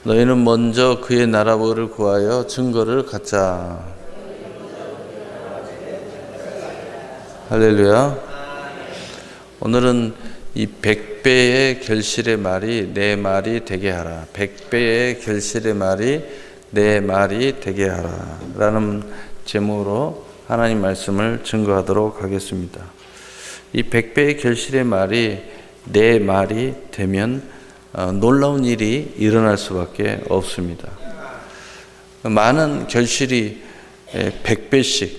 너희는 먼저 그의 나라를 구하여 증거를 갖자. 할렐루야. 오늘은 이 100배의 결실의 말이 내 말이 되게 하라. 100배의 결실의 말이 내 말이 되게 하라 라는 제목으로 하나님 말씀을 증거하도록 하겠습니다. 이 100배의 결실의 말이 내 말이 되면 놀라운 일이 일어날 수밖에 없습니다. 많은 결실이 100배씩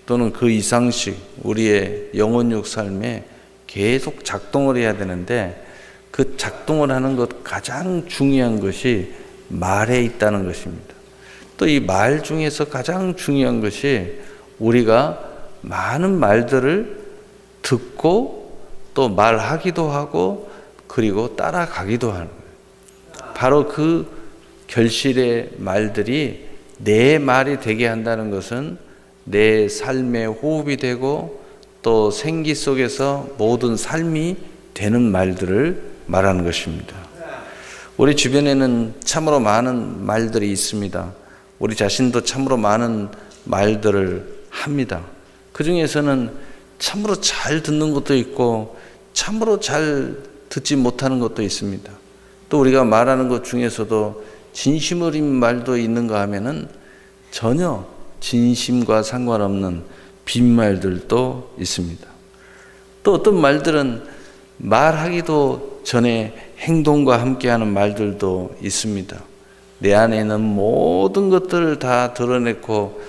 또는 그 이상씩 우리의 영혼육 삶에 계속 작동을 해야 되는데, 그 작동을 하는 것 가장 중요한 것이 말에 있다는 것입니다. 또 이 말 중에서 가장 중요한 것이 우리가 많은 말들을 듣고 또 말하기도 하고 그리고 따라가기도 하는 거예요. 바로 그 결실의 말들이 내 말이 되게 한다는 것은 내 삶의 호흡이 되고 또 생기 속에서 모든 삶이 되는 말들을 말하는 것입니다. 우리 주변에는 참으로 많은 말들이 있습니다. 우리 자신도 참으로 많은 말들을 합니다. 그 중에서는 참으로 잘 듣는 것도 있고 참으로 잘 듣지 못하는 것도 있습니다. 또 우리가 말하는 것 중에서도 진심 어린 말도 있는가 하면은 전혀 진심과 상관없는 빈말들도 있습니다. 또 어떤 말들은 말하기도 전에 행동과 함께하는 말들도 있습니다. 내 안에 있는 모든 것들을 다 드러내고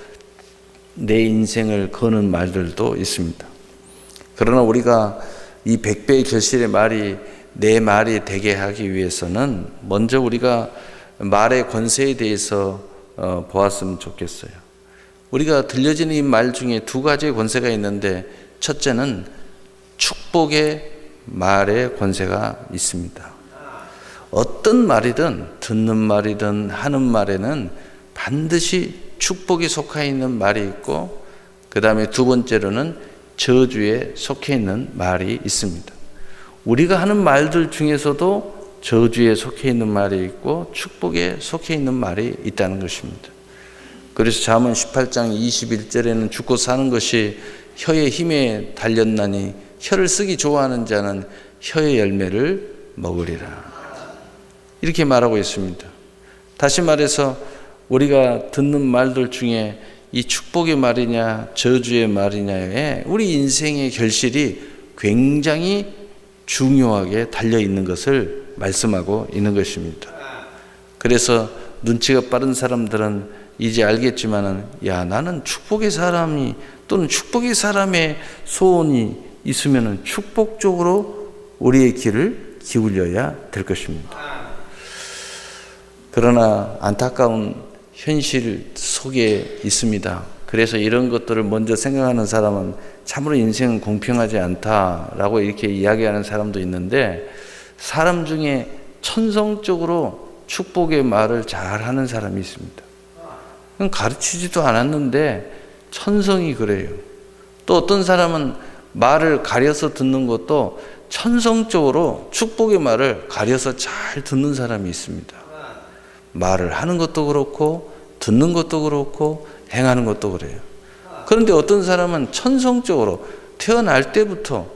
내 인생을 거는 말들도 있습니다. 그러나 우리가 이 100배의 결실의 말이 내 말이 되게 하기 위해서는 먼저 우리가 말의 권세에 대해서 보았으면 좋겠어요. 우리가 들려지는 이 말 중에 두 가지의 권세가 있는데, 첫째는 축복의 말의 권세가 있습니다. 어떤 말이든 듣는 말이든 하는 말에는 반드시 축복이 속해 있는 말이 있고, 그 다음에 두 번째로는 저주에 속해 있는 말이 있습니다. 우리가 하는 말들 중에서도 저주에 속해 있는 말이 있고 축복에 속해 있는 말이 있다는 것입니다. 그래서 잠언 18장 21절에는 죽고 사는 것이 혀의 힘에 달렸나니 혀를 쓰기 좋아하는 자는 혀의 열매를 먹으리라, 이렇게 말하고 있습니다. 다시 말해서 우리가 듣는 말들 중에 이 축복의 말이냐 저주의 말이냐에 우리 인생의 결실이 굉장히 중요하게 달려있는 것을 말씀하고 있는 것입니다. 그래서 눈치가 빠른 사람들은 이제 알겠지만은, 야, 나는 축복의 사람이 또는 축복의 사람의 소원이 있으면은 축복 쪽으로 우리의 길을 기울여야 될 것입니다. 그러나 안타까운 현실 속에 있습니다. 그래서 이런 것들을 먼저 생각하는 사람은 참으로 인생은 공평하지 않다라고 이렇게 이야기하는 사람도 있는데, 사람 중에 천성적으로 축복의 말을 잘하는 사람이 있습니다. 가르치지도 않았는데 천성이 그래요. 또 어떤 사람은 말을 가려서 듣는 것도 천성적으로 축복의 말을 가려서 잘 듣는 사람이 있습니다. 말을 하는 것도 그렇고 듣는 것도 그렇고 행하는 것도 그래요. 그런데 어떤 사람은 천성적으로 태어날 때부터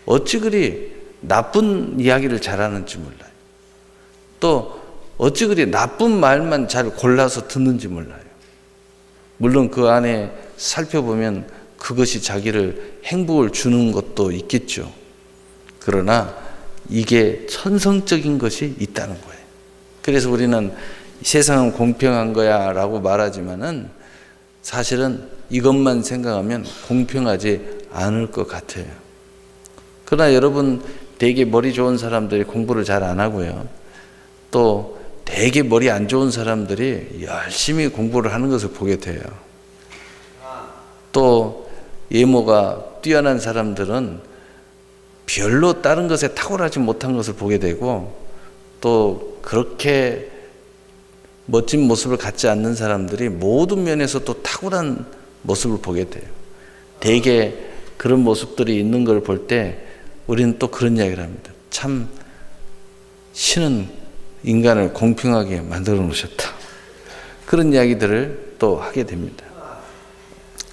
어찌 그리 나쁜 이야기를 잘하는지 몰라요. 또 어찌 그리 나쁜 말만 잘 골라서 듣는지 몰라요. 물론 그 안에 살펴보면 그것이 자기를 행복을 주는 것도 있겠죠. 그러나 이게 천성적인 것이 있다는 거예요. 그래서 우리는 세상은 공평한 거야 라고 말하지만은 사실은 이것만 생각하면 공평하지 않을 것 같아요. 그러나 여러분, 되게 머리 좋은 사람들이 공부를 잘 안 하고요, 또 되게 머리 안 좋은 사람들이 열심히 공부를 하는 것을 보게 돼요. 또 외모가 뛰어난 사람들은 별로 다른 것에 탁월하지 못한 것을 보게 되고, 또 그렇게 멋진 모습을 갖지 않는 사람들이 모든 면에서 또 탁월한 모습을 보게 돼요. 대개 그런 모습들이 있는 걸 볼 때 우리는 또 그런 이야기를 합니다. 참 신은 인간을 공평하게 만들어 놓으셨다. 그런 이야기들을 또 하게 됩니다.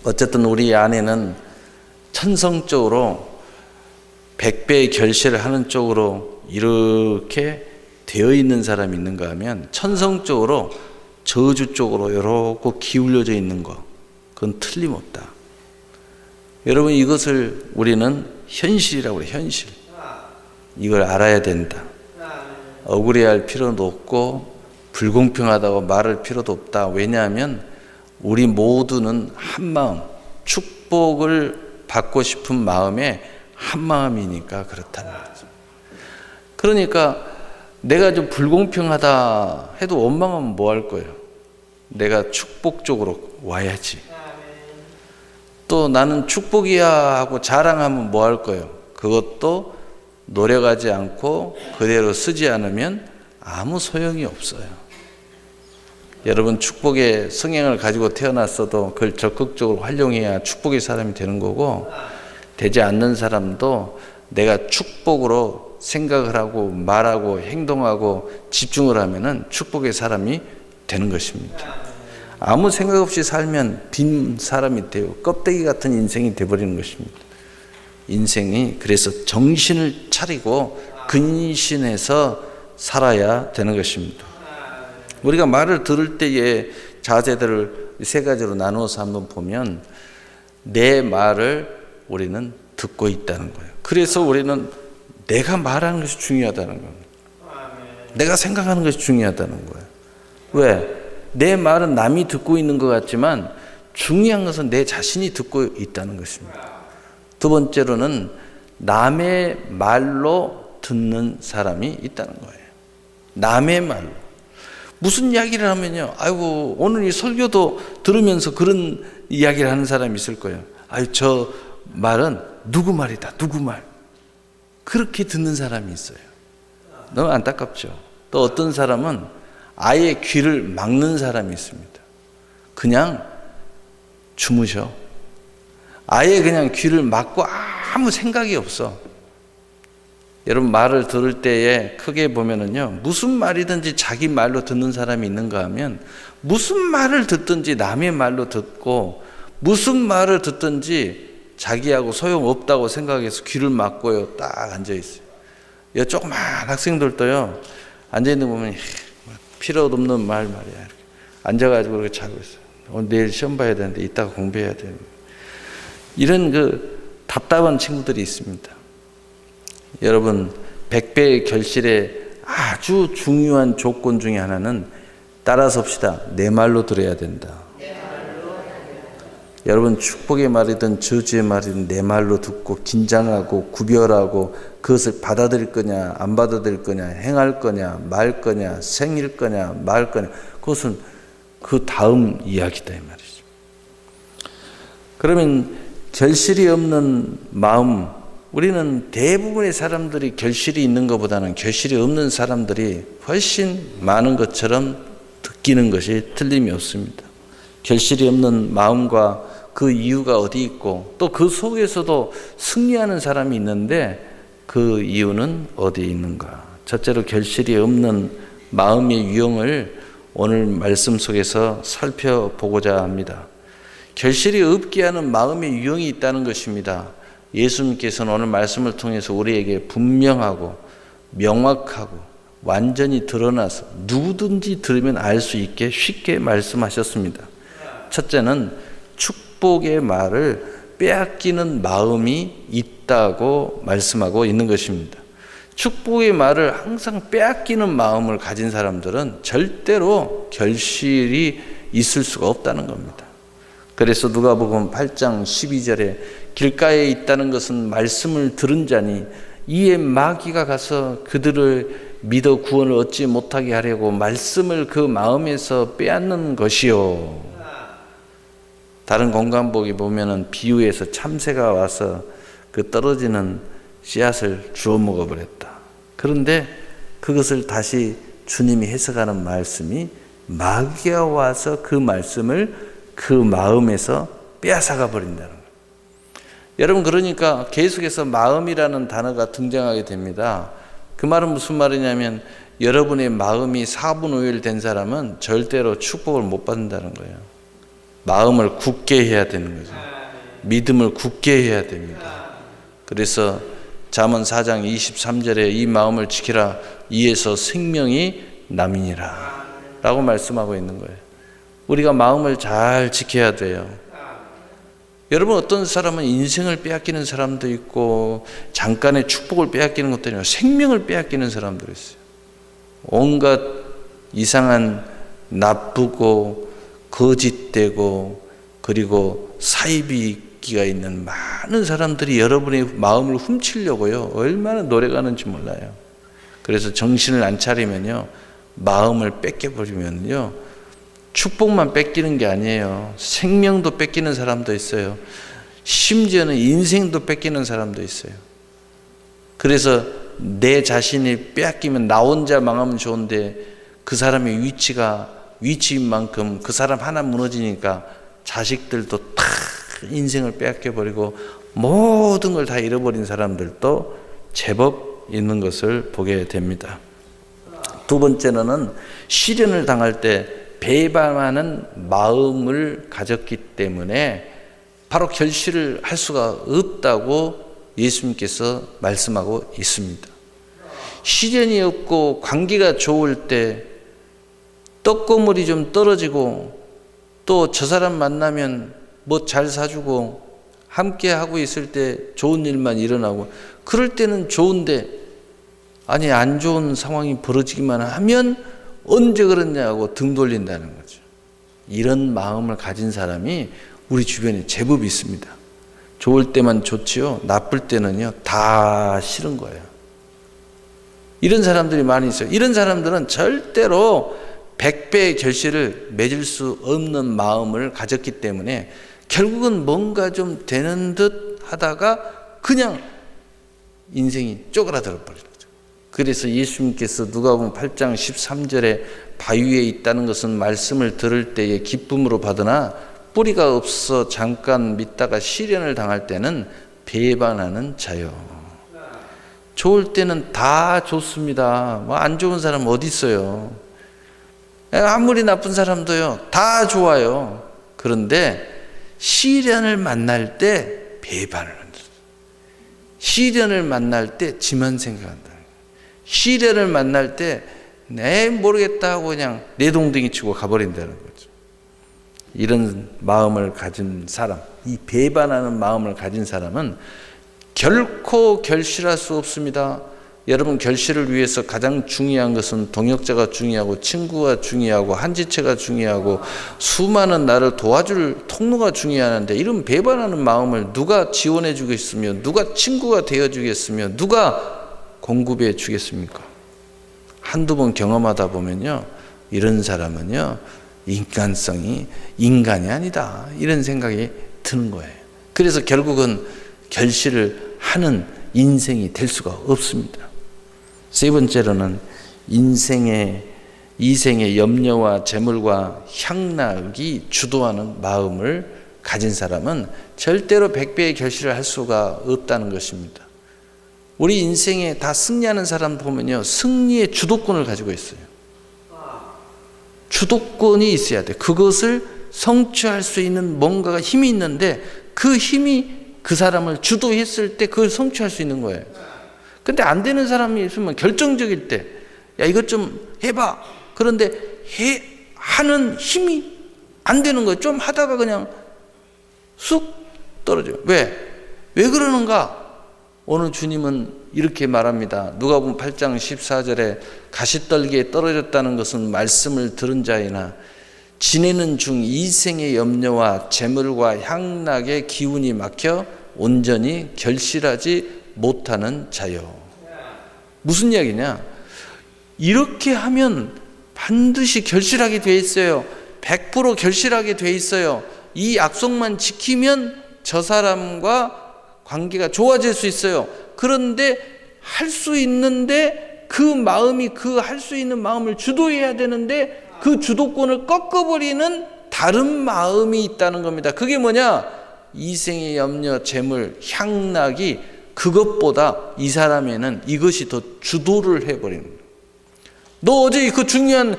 어쨌든 우리 안에는 천성적으로 100배의 결실을 하는 쪽으로 이렇게 되어 있는 사람이 있는가 하면 천성적으로 저주 쪽으로 이렇게 기울여져 있는 거, 그건 틀림없다. 여러분, 이것을 우리는 현실이라고 해요. 현실. 이걸 알아야 된다. 억울해할 필요도 없고 불공평하다고 말할 필요도 없다. 왜냐하면 우리 모두는 한 마음, 축복을 받고 싶은 마음에 한 마음이니까 그렇다는 거죠. 그러니까 내가 좀 불공평하다 해도 원망하면 뭐 할 거예요? 내가 축복 쪽으로 와야지. 또 나는 축복이야 하고 자랑하면 뭐 할 거예요? 그것도 노력하지 않고 그대로 쓰지 않으면 아무 소용이 없어요. 여러분, 축복의 성향을 가지고 태어났어도 그걸 적극적으로 활용해야 축복의 사람이 되는 거고, 되지 않는 사람도 내가 축복으로 생각을 하고 말하고 행동하고 집중을 하면은 축복의 사람이 되는 것입니다. 아무 생각 없이 살면 빈 사람이 되고 껍데기 같은 인생이 되어버리는 것입니다. 인생이 그래서 정신을 차리고 근신해서 살아야 되는 것입니다. 우리가 말을 들을 때의 자세들을 세 가지로 나누어서 한번 보면, 내 말을 우리는 듣고 있다는 거예요. 그래서 우리는 내가 말하는 것이 중요하다는 겁니다. 내가 생각하는 것이 중요하다는 거예요. 왜? 내 말은 남이 듣고 있는 것 같지만 중요한 것은 내 자신이 듣고 있다는 것입니다. 두 번째로는 남의 말로 듣는 사람이 있다는 거예요. 남의 말로. 무슨 이야기를 하면요, 아이고 오늘 이 설교도 들으면서 그런 이야기를 하는 사람이 있을 거예요. 아유, 저 말은 누구 말이다, 누구 말. 그렇게 듣는 사람이 있어요. 너무 안타깝죠. 또 어떤 사람은 아예 귀를 막는 사람이 있습니다. 그냥 주무셔. 아예 그냥 귀를 막고 아무 생각이 없어. 여러분, 말을 들을 때에 크게 보면은요, 무슨 말이든지 자기 말로 듣는 사람이 있는가 하면, 무슨 말을 듣든지 남의 말로 듣고, 무슨 말을 듣든지 자기하고 소용없다고 생각해서 귀를 막고요, 딱 앉아있어요. 이 조그만 학생들도요, 앉아있는 거 보면 필요 없는 말 말이야. 이렇게 앉아가지고 이렇게 자고 있어요. 오늘 내일 시험 봐야 되는데 이따가 공부해야 되는데. 이런 그 답답한 친구들이 있습니다. 여러분, 100배의 결실의 아주 중요한 조건 중에 하나는, 따라서 봅시다. 내 말로 들어야 된다. 여러분, 축복의 말이든 저주의 말이든 내 말로 듣고 긴장하고 구별하고 그것을 받아들일 거냐 안 받아들일 거냐, 행할 거냐 말 거냐, 생일 거냐 말 거냐, 그것은 그 다음 이야기다 이 말이죠. 그러면 결실이 없는 마음, 우리는 대부분의 사람들이 결실이 있는 것보다는 결실이 없는 사람들이 훨씬 많은 것처럼 느끼는 것이 틀림이 없습니다. 결실이 없는 마음과 그 이유가 어디 있고, 또 그 속에서도 승리하는 사람이 있는데 그 이유는 어디에 있는가? 첫째로 결실이 없는 마음의 유형을 오늘 말씀 속에서 살펴보고자 합니다. 결실이 없게 하는 마음의 유형이 있다는 것입니다. 예수님께서는 오늘 말씀을 통해서 우리에게 분명하고 명확하고 완전히 드러나서 누구든지 들으면 알 수 있게 쉽게 말씀하셨습니다. 첫째는 축복의 말을 빼앗기는 마음이 있다고 말씀하고 있는 것입니다. 축복의 말을 항상 빼앗기는 마음을 가진 사람들은 절대로 결실이 있을 수가 없다는 겁니다. 그래서 누가복음 8장 12절에 길가에 있다는 것은 말씀을 들은 자니 이에 마귀가 가서 그들을 믿어 구원을 얻지 못하게 하려고 말씀을 그 마음에서 빼앗는 것이요. 다른 공간복에 보면은 비유에서 참새가 와서 그 떨어지는 씨앗을 주워 먹어버렸다. 그런데 그것을 다시 주님이 해석하는 말씀이 마귀가 와서 그 말씀을 그 마음에서 빼앗아가 버린다는 거예요. 여러분, 그러니까 계속해서 마음이라는 단어가 등장하게 됩니다. 그 말은 무슨 말이냐면 여러분의 마음이 4분 5일 된 사람은 절대로 축복을 못 받는다는 거예요. 마음을 굳게 해야 되는 거죠. 믿음을 굳게 해야 됩니다. 그래서 잠언 4장 23절에 이 마음을 지키라, 이에서 생명이 남이니라 라고 말씀하고 있는 거예요. 우리가 마음을 잘 지켜야 돼요. 여러분, 어떤 사람은 인생을 빼앗기는 사람도 있고 잠깐의 축복을 빼앗기는 것도 아니고 생명을 빼앗기는 사람도 있어요. 온갖 이상한 나쁘고 거짓되고 그리고 사이비기가 있는 많은 사람들이 여러분의 마음을 훔치려고요, 얼마나 노력하는지 몰라요. 그래서 정신을 안 차리면요, 마음을 뺏겨버리면요, 축복만 뺏기는 게 아니에요. 생명도 뺏기는 사람도 있어요. 심지어는 인생도 뺏기는 사람도 있어요. 그래서 내 자신이 빼앗기면 나 혼자 망하면 좋은데 그 사람의 위치인 만큼 그 사람 하나 무너지니까 자식들도 다 인생을 빼앗겨버리고 모든 걸 다 잃어버린 사람들도 제법 있는 것을 보게 됩니다. 두 번째로는 시련을 당할 때 배반하는 마음을 가졌기 때문에 바로 결실을 할 수가 없다고 예수님께서 말씀하고 있습니다. 시련이 없고 관계가 좋을 때 떡고물이 좀 떨어지고 또 저 사람 만나면 뭐 잘 사주고 함께 하고 있을 때 좋은 일만 일어나고 그럴 때는 좋은데, 아니 안 좋은 상황이 벌어지기만 하면 언제 그러냐고 등 돌린다는 거죠. 이런 마음을 가진 사람이 우리 주변에 제법 있습니다. 좋을 때만 좋지요, 나쁠 때는요 다 싫은 거예요. 이런 사람들이 많이 있어요. 이런 사람들은 절대로 100배의 결실을 맺을 수 없는 마음을 가졌기 때문에 결국은 뭔가 좀 되는 듯 하다가 그냥 인생이 쪼그라들어 버리는 거죠. 그래서 예수님께서 누가복음 8장 13절에 바위 위에 있다는 것은 말씀을 들을 때에 기쁨으로 받으나 뿌리가 없어 잠깐 믿다가 시련을 당할 때는 배반하는 자요. 좋을 때는 다 좋습니다. 뭐 안 좋은 사람 어디 있어요? 아무리 나쁜 사람도요 다 좋아요. 그런데 시련을 만날 때 배반을 한다. 시련을 만날 때 지만 생각한다. 시련을 만날 때 내 모르겠다 하고 그냥 내동댕이 치고 가버린다는 거죠. 이런 마음을 가진 사람, 이 배반하는 마음을 가진 사람은 결코 결실할 수 없습니다. 여러분, 결실을 위해서 가장 중요한 것은 동역자가 중요하고 친구가 중요하고 한지체가 중요하고 수많은 나를 도와줄 통로가 중요한데, 이런 배반하는 마음을 누가 지원해 주겠으며 누가 친구가 되어 주겠으며 누가 공급해 주겠습니까? 한두 번 경험하다 보면요, 이런 사람은요 인간성이 인간이 아니다 이런 생각이 드는 거예요. 그래서 결국은 결실을 하는 인생이 될 수가 없습니다. 세 번째로는 이생의 염려와 재물과 향락이 주도하는 마음을 가진 사람은 절대로 100배의 결실을 할 수가 없다는 것입니다. 우리 인생에 다 승리하는 사람 보면요, 승리의 주도권을 가지고 있어요. 주도권이 있어야 돼. 그것을 성취할 수 있는 뭔가가 힘이 있는데 그 힘이 그 사람을 주도했을 때 그걸 성취할 수 있는 거예요. 근데 안 되는 사람이 있으면 결정적일 때, 야 이것 좀 해봐. 그런데 하는 힘이 안 되는 거예요. 좀 하다가 그냥 쑥 떨어져요. 왜 그러는가? 오늘 주님은 이렇게 말합니다. 누가복음 8장 14절에 가시떨기에 떨어졌다는 것은 말씀을 들은 자이나 지내는 중 이생의 염려와 재물과 향락의 기운이 막혀 온전히 결실하지 못하는 자요. 무슨 이야기냐? 이렇게 하면 반드시 결실하게 돼 있어요. 100% 결실하게 돼 있어요. 이 약속만 지키면 저 사람과 관계가 좋아질 수 있어요. 그런데 할 수 있는데 그 마음이 그 할 수 있는 마음을 주도해야 되는데 그 주도권을 꺾어버리는 다른 마음이 있다는 겁니다. 그게 뭐냐? 이생의 염려, 재물, 향락이 그것보다 이 사람에는 이것이 더 주도를 해버리는 거예요. 너 어제 그 중요한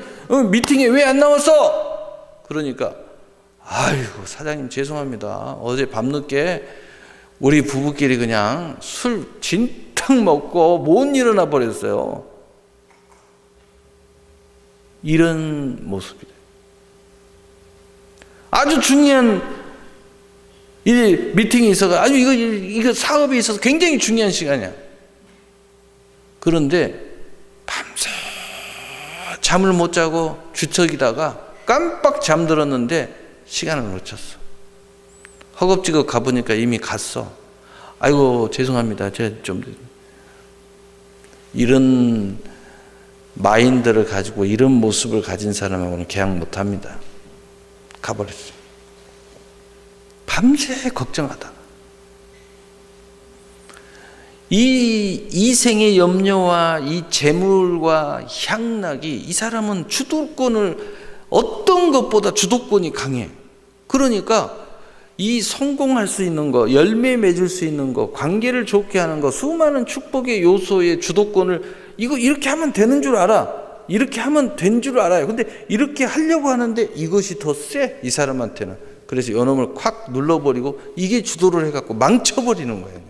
미팅에 왜 안 나왔어? 그러니까 아이고 사장님 죄송합니다. 어제 밤늦게 우리 부부끼리 그냥 술 진탕 먹고 못 일어나 버렸어요. 이런 모습이래요. 아주 중요한 이 미팅이 있어서 아주 이거 사업이 있어서 굉장히 중요한 시간이야. 그런데 밤새 잠을 못 자고 주척이다가 깜빡 잠들었는데 시간을 놓쳤어. 허겁지겁 가보니까 이미 갔어. 아이고 죄송합니다. 제가 좀 이런 마인드를 가지고 이런 모습을 가진 사람하고는 계약 못합니다. 가버렸어요. 밤새 걱정하다가 이 이생의 염려와 이 재물과 향락이 이 사람은 주도권을 어떤 것보다 주도권이 강해. 그러니까 이 성공할 수 있는 거, 열매 맺을 수 있는 거, 관계를 좋게 하는 거, 수많은 축복의 요소의 주도권을 이거 이렇게 하면 되는 줄 알아. 이렇게 하면 된 줄 알아요. 근데 이렇게 하려고 하는데 이것이 더 세, 이 사람한테는. 그래서 요놈을 콱 눌러버리고 이게 주도를 해갖고 망쳐버리는 거예요.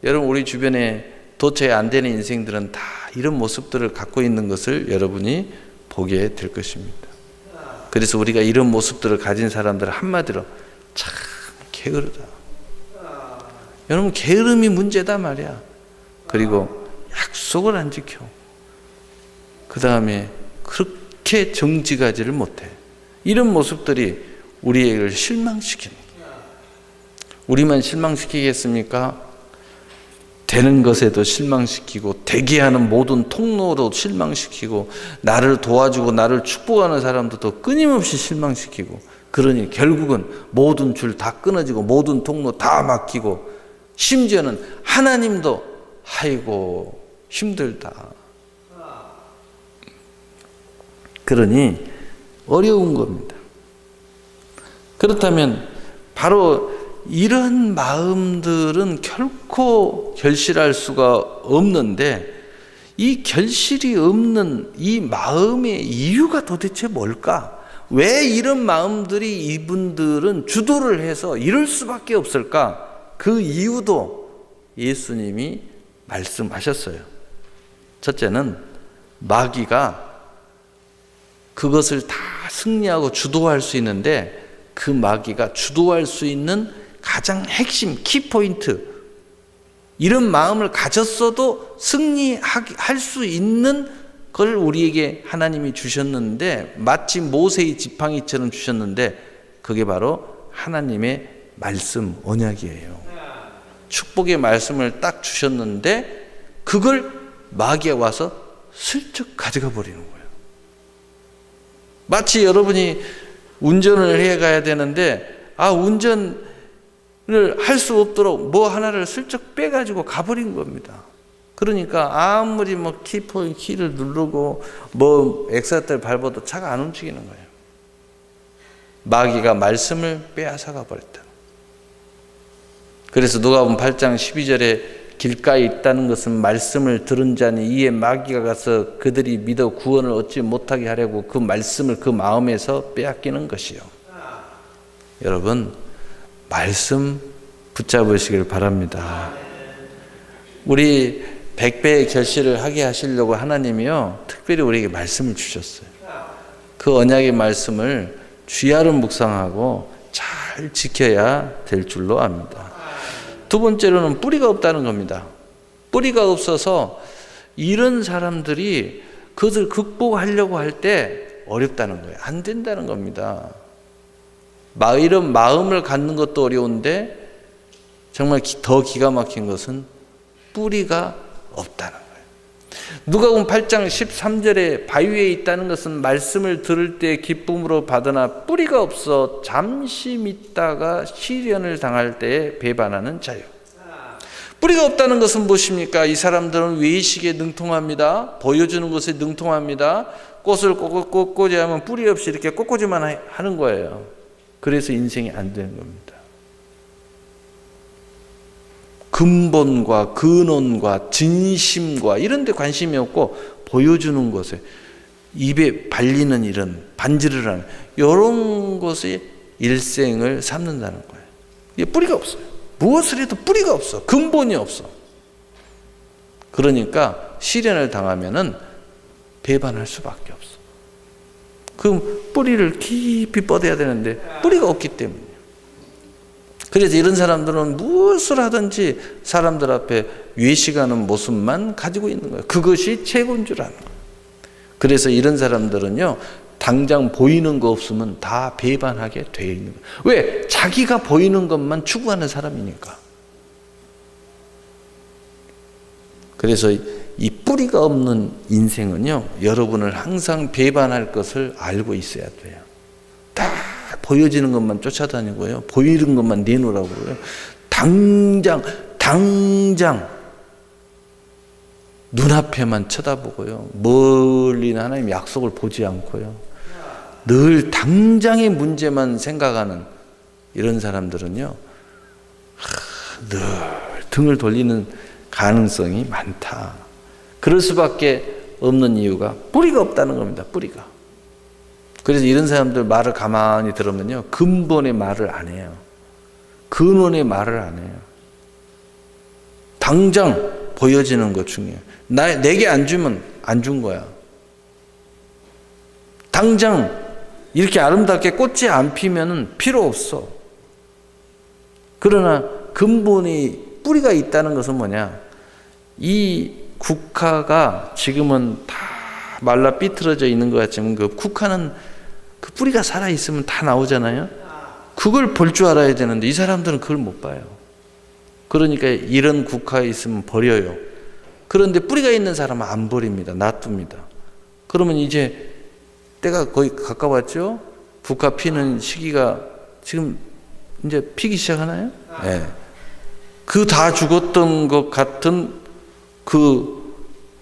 여러분 우리 주변에 도저히 안 되는 인생들은 다 이런 모습들을 갖고 있는 것을 여러분이 보게 될 것입니다. 그래서 우리가 이런 모습들을 가진 사람들은 한마디로 참 게으르다. 여러분 게으름이 문제다 말이야. 그리고 약속을 안 지켜. 그 다음에 그렇게 정직하지를 못해. 이런 모습들이 우리를 실망시키는 거예요. 우리만 실망시키겠습니까? 되는 것에도 실망시키고 되게 하는 모든 통로도 실망시키고 나를 도와주고 나를 축복하는 사람들도 끊임없이 실망시키고 그러니 결국은 모든 줄 다 끊어지고 모든 통로 다 막히고 심지어는 하나님도 아이고 힘들다. 그러니 어려운 겁니다. 그렇다면 바로 이런 마음들은 결코 결실할 수가 없는데 이 결실이 없는 이 마음의 이유가 도대체 뭘까? 왜 이런 마음들이 이분들은 주도를 해서 이럴 수밖에 없을까? 그 이유도 예수님이 말씀하셨어요. 첫째는 마귀가 그것을 다 승리하고 주도할 수 있는데 그 마귀가 주도할 수 있는 가장 핵심 키포인트 이런 마음을 가졌어도 승리할 수 있는 걸 우리에게 하나님이 주셨는데 마치 모세의 지팡이처럼 주셨는데 그게 바로 하나님의 말씀 언약이에요. 축복의 말씀을 딱 주셨는데 그걸 마귀가 와서 슬쩍 가져가 버리는 거예요. 마치 여러분이 운전을 해 가야 되는데 운전을 할 수 없도록 뭐 하나를 슬쩍 빼가지고 가버린 겁니다. 그러니까 아무리 키를 누르고 엑셀을 밟아도 차가 안 움직이는 거예요. 마귀가 말씀을 빼앗아가 버렸다. 그래서 누가복음 8장 12절에 길가에 있다는 것은 말씀을 들은 자니 이에 마귀가 가서 그들이 믿어 구원을 얻지 못하게 하려고 그 말씀을 그 마음에서 빼앗기는 것이요. 여러분 말씀 붙잡으시길 바랍니다. 우리 100배의 결실을 하게 하시려고 하나님이요 특별히 우리에게 말씀을 주셨어요. 그 언약의 말씀을 주야로 묵상하고 잘 지켜야 될 줄로 압니다. 두 번째로는 뿌리가 없다는 겁니다. 뿌리가 없어서 이런 사람들이 그것을 극복하려고 할 때 어렵다는 거예요. 안 된다는 겁니다. 이런 마음을 갖는 것도 어려운데 정말 더 기가 막힌 것은 뿌리가 없다는 거예요. 누가복음 8장 13절에 바위에 있다는 것은 말씀을 들을 때 기쁨으로 받으나 뿌리가 없어 잠시 믿다가 시련을 당할 때에 배반하는 자요. 뿌리가 없다는 것은 무엇입니까? 이 사람들은 외식에 능통합니다. 보여주는 것에 능통합니다. 꽃을 꽂고자 하면 뿌리 없이 이렇게 꽂고지만 하는 거예요. 그래서 인생이 안 되는 겁니다. 근본과 근원과 진심과 이런 데 관심이 없고 보여주는 것에 입에 발리는 일은 반지를 하는 이런 것에 일생을 삼는다는 거예요. 이게 뿌리가 없어요. 무엇을 해도 뿌리가 없어. 근본이 없어. 그러니까 시련을 당하면은 배반할 수밖에 없어. 그럼 뿌리를 깊이 뻗어야 되는데 뿌리가 없기 때문이에요. 그래서 이런 사람들은 무엇을 하든지 사람들 앞에 외식하는 모습만 가지고 있는 거예요. 그것이 최고인 줄 아는 거예요. 그래서 이런 사람들은요, 당장 보이는 거 없으면 다 배반하게 되어 있는 거예요. 왜? 자기가 보이는 것만 추구하는 사람이니까. 그래서 이 뿌리가 없는 인생은요, 여러분을 항상 배반할 것을 알고 있어야 돼요. 다 보여지는 것만 쫓아다니고요, 보이는 것만 내놓으라고요. 당장 눈앞에만 쳐다보고요, 멀리는 하나님 약속을 보지 않고요, 늘 당장의 문제만 생각하는 이런 사람들은요, 늘 등을 돌리는 가능성이 많다. 그럴 수밖에 없는 이유가 뿌리가 없다는 겁니다. 뿌리가. 그래서 이런 사람들 말을 가만히 들으면요, 근본의 말을 안 해요. 근원의 말을 안 해요. 당장 보여지는 것 중에 내게 안 주면 안 준 거야. 당장 이렇게 아름답게 꽃이 안 피면은 필요 없어. 그러나 근본이 뿌리가 있다는 것은 뭐냐? 이 국화가 지금은 다 말라 삐뚤어져 있는 것 같지만 그 국화는 그 뿌리가 살아 있으면 다 나오잖아요. 그걸 볼 줄 알아야 되는데 이 사람들은 그걸 못 봐요. 그러니까 이런 국화에 있으면 버려요. 그런데 뿌리가 있는 사람은 안 버립니다. 놔둡니다. 그러면 이제 때가 거의 가까웠죠? 국화 피는 시기가 지금 이제 피기 시작하나요? 네. 그 다 죽었던 것 같은 그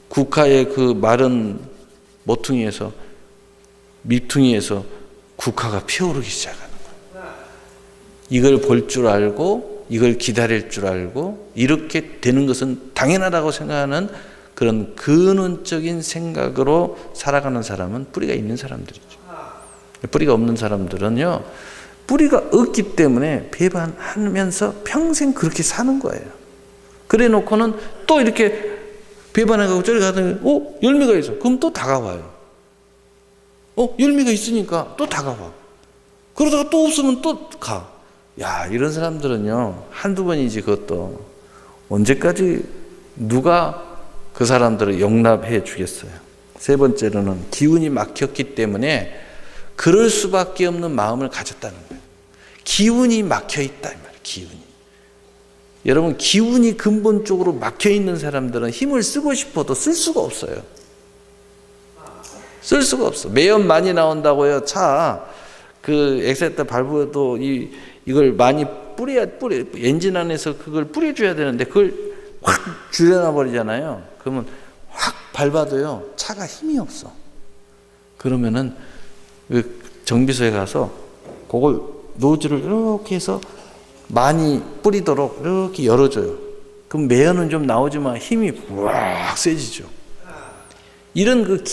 국화의 그 마른 모퉁이에서, 밑퉁이에서 국화가 피어오르기 시작하는 거예요. 이걸 볼 줄 알고, 이걸 기다릴 줄 알고, 이렇게 되는 것은 당연하다고 생각하는 그런 근원적인 생각으로 살아가는 사람은 뿌리가 있는 사람들이죠. 뿌리가 없는 사람들은요, 뿌리가 없기 때문에 배반하면서 평생 그렇게 사는 거예요. 그래 놓고는 또 이렇게 배반해가고 저리 가더니 열매가 있어. 그럼 또 다가와요. 열매가 있으니까 또 다가와. 그러다가 또 없으면 또 가. 야, 이런 사람들은요, 한두 번이지 그것도 언제까지 누가 그 사람들을 용납해 주겠어요. 세 번째로는 기운이 막혔기 때문에 그럴 수밖에 없는 마음을 가졌다는 거예요. 기운이 막혀 있다 이 말이에요. 기운이. 여러분, 기운이 근본적으로 막혀 있는 사람들은 힘을 쓰고 싶어도 쓸 수가 없어요. 쓸 수가 없어. 매연 많이 나온다고요. 차 그 엑셀터 밟아도 이걸 많이 뿌려 엔진 안에서 그걸 뿌려줘야 되는데 그걸 확 줄여놔 버리잖아요. 그러면 확 밟아도요, 차가 힘이 없어. 그러면은 정비소에 가서 그걸 노즐을 이렇게 해서 많이 뿌리도록 이렇게 열어줘요. 그럼 매연은 좀 나오지만 힘이 확 세지죠. 이런 그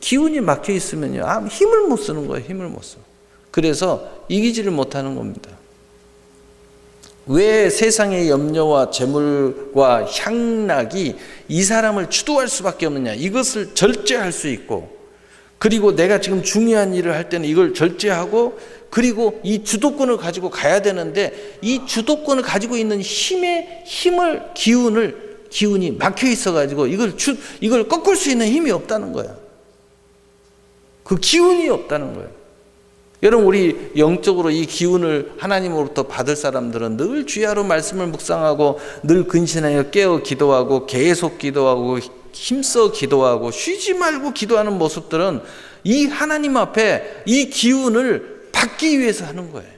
기운이 막혀 있으면요, 힘을 못 쓰는 거예요. 힘을 못 써. 그래서 이기지를 못하는 겁니다. 왜 세상의 염려와 재물과 향락이 이 사람을 주도할 수밖에 없느냐? 이것을 절제할 수 있고, 그리고 내가 지금 중요한 일을 할 때는 이걸 절제하고, 그리고 이 주도권을 가지고 가야 되는데 이 주도권을 가지고 있는 기운이 막혀 있어가지고 이걸 꺾을 수 있는 힘이 없다는 거야. 그 기운이 없다는 거예요. 여러분, 우리 영적으로 이 기운을 하나님으로부터 받을 사람들은 늘 주야로 말씀을 묵상하고 늘 근신하여 깨어 기도하고 계속 기도하고 힘써 기도하고 쉬지 말고 기도하는 모습들은 이 하나님 앞에 이 기운을 받기 위해서 하는 거예요.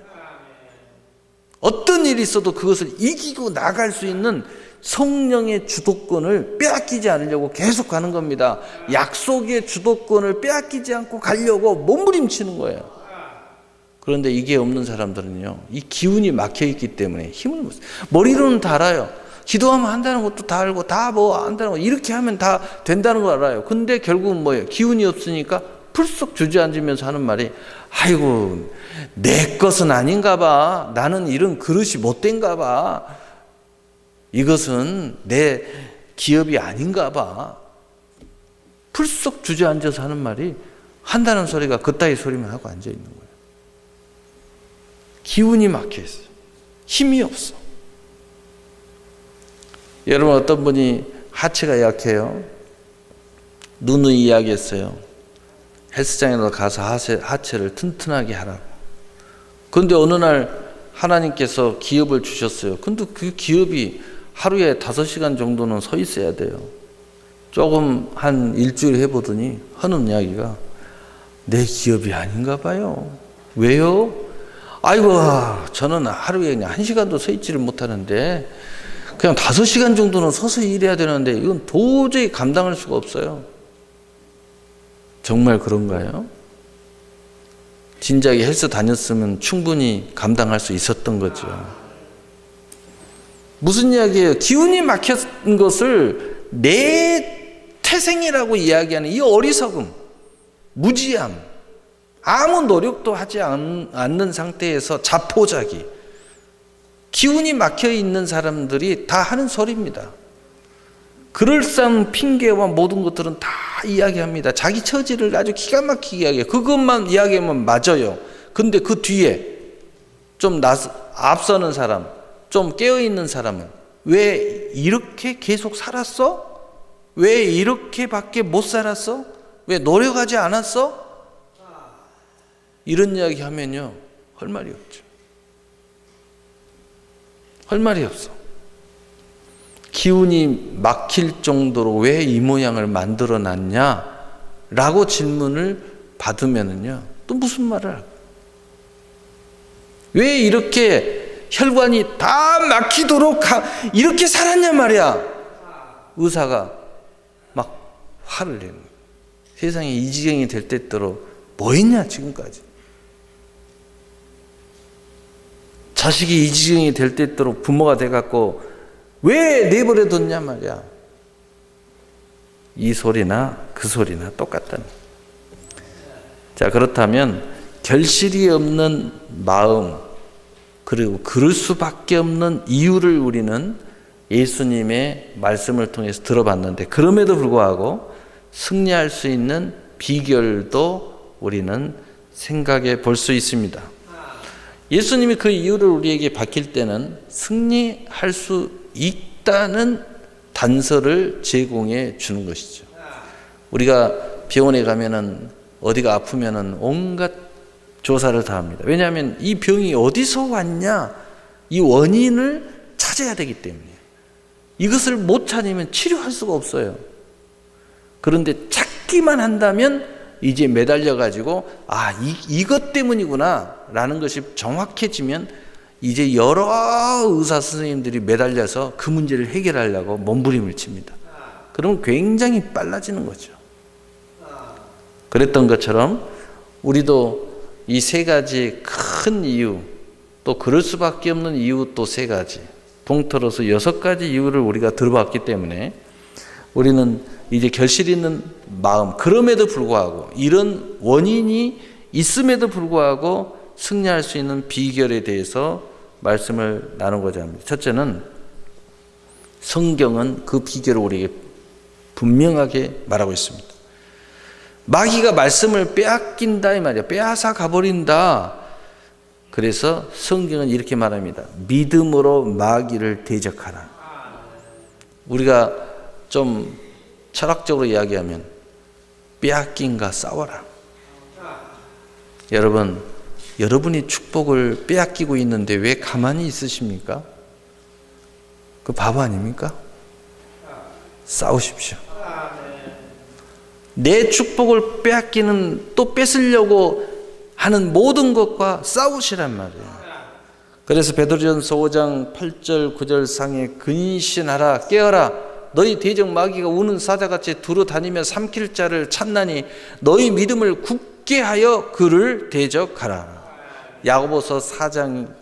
어떤 일이 있어도 그것을 이기고 나갈 수 있는 성령의 주도권을 빼앗기지 않으려고 계속 가는 겁니다. 약속의 주도권을 빼앗기지 않고 가려고 몸부림치는 거예요. 그런데 이게 없는 사람들은요, 이 기운이 막혀 있기 때문에 힘을 못 써요. 머리로는 다 알아요. 기도하면 한다는 것도 다 알고, 다 뭐 한다는 거, 이렇게 하면 다 된다는 걸 알아요. 근데 결국은 뭐예요? 기운이 없으니까 풀썩 주저앉으면서 하는 말이, 아이고, 내 것은 아닌가 봐. 나는 이런 그릇이 못된가 봐. 이것은 내 기업이 아닌가 봐. 풀썩 주저앉아서 하는 말이, 한다는 소리가 그따위 소리만 하고 앉아 있는 거예요. 기운이 막혀 있어요. 힘이 없어. 여러분, 어떤 분이 하체가 약해요. 누누이 이야기했어요. 헬스장에 가서 하체를 튼튼하게 하라고. 그런데 어느 날 하나님께서 기업을 주셨어요. 근데 그 기업이 하루에 5시간 정도는 서 있어야 돼요. 조금 한 일주일 해보더니 하는 이야기가, 내 기업이 아닌가 봐요. 왜요? 아이고, 저는 하루에 그냥 1시간도 서 있지를 못하는데 그냥 5시간 정도는 서서 일해야 되는데 이건 도저히 감당할 수가 없어요. 정말 그런가요? 진작에 헬스 다녔으면 충분히 감당할 수 있었던 거죠. 무슨 이야기예요? 기운이 막힌 것을 내 태생이라고 이야기하는 이 어리석음, 무지함, 아무 노력도 하지 않는 상태에서 자포자기, 기운이 막혀 있는 사람들이 다 하는 소리입니다. 그럴싸한 핑계와 모든 것들은 다 이야기합니다. 자기 처지를 아주 기가 막히게 이야기해요. 그것만 이야기하면 맞아요. 근데 그 뒤에 좀 앞서는 사람, 좀 깨어있는 사람은, 왜 이렇게 계속 살았어? 왜 이렇게밖에 못 살았어? 왜 노력하지 않았어? 이런 이야기 하면요, 할 말이 없죠. 할 말이 없어. 기운이 막힐 정도로 왜 이 모양을 만들어 놨냐? 라고 질문을 받으면은요, 또 무슨 말을 할까? 왜 이렇게 혈관이 다 막히도록 이렇게 살았냐 말이야? 의사가 막 화를 내는 거예요. 세상에 이 지경이 될 때때로 뭐 했냐 지금까지. 자식이 이 지경이 될 때때로 부모가 돼갖고 왜 내버려뒀냐 말이야. 이 소리나 그 소리나 똑같다니. 자, 그렇다면 결실이 없는 마음, 그리고 그럴 수밖에 없는 이유를 우리는 예수님의 말씀을 통해서 들어봤는데, 그럼에도 불구하고 승리할 수 있는 비결도 우리는 생각해 볼 수 있습니다. 예수님이 그 이유를 우리에게 밝힐 때는 승리할 수 있다는 단서를 제공해 주는 것이죠. 우리가 병원에 가면은, 어디가 아프면은 온갖 조사를 다 합니다. 왜냐하면 이 병이 어디서 왔냐, 이 원인을 찾아야 되기 때문에. 이것을 못 찾으면 치료할 수가 없어요. 그런데 찾기만 한다면 이제 매달려 가지고, 이것 때문이구나 라는 것이 정확해지면 이제 여러 의사 선생님들이 매달려서 그 문제를 해결하려고 몸부림을 칩니다. 그러면 굉장히 빨라지는 거죠. 그랬던 것처럼 우리도 이 3가지 큰 이유, 또 그럴 수밖에 없는 이유 또 3가지, 통틀어서 6가지 이유를 우리가 들어봤기 때문에 우리는 이제 결실 있는 마음, 그럼에도 불구하고, 이런 원인이 있음에도 불구하고 승리할 수 있는 비결에 대해서 말씀을 나누고자 합니다. 첫째는, 성경은 그 비결을 우리에게 분명하게 말하고 있습니다. 마귀가 말씀을 빼앗긴다 이 말이야. 빼앗아 가버린다. 그래서 성경은 이렇게 말합니다. 믿음으로 마귀를 대적하라. 우리가 좀 철학적으로 이야기하면 빼앗긴가 싸워라. 여러분, 여러분이 축복을 빼앗기고 있는데 왜 가만히 있으십니까? 그 바보 아닙니까? 싸우십시오. 내 축복을 빼앗기는, 또 뺏으려고 하는 모든 것과 싸우시란 말이에요. 그래서 베드로전서 5장 8절 9절 상에 근신하라, 깨어라. 너희 대적 마귀가 우는 사자같이 두루 다니며 삼킬 자를 찾나니 너희 믿음을 굳게 하여 그를 대적하라. 야고보서 4장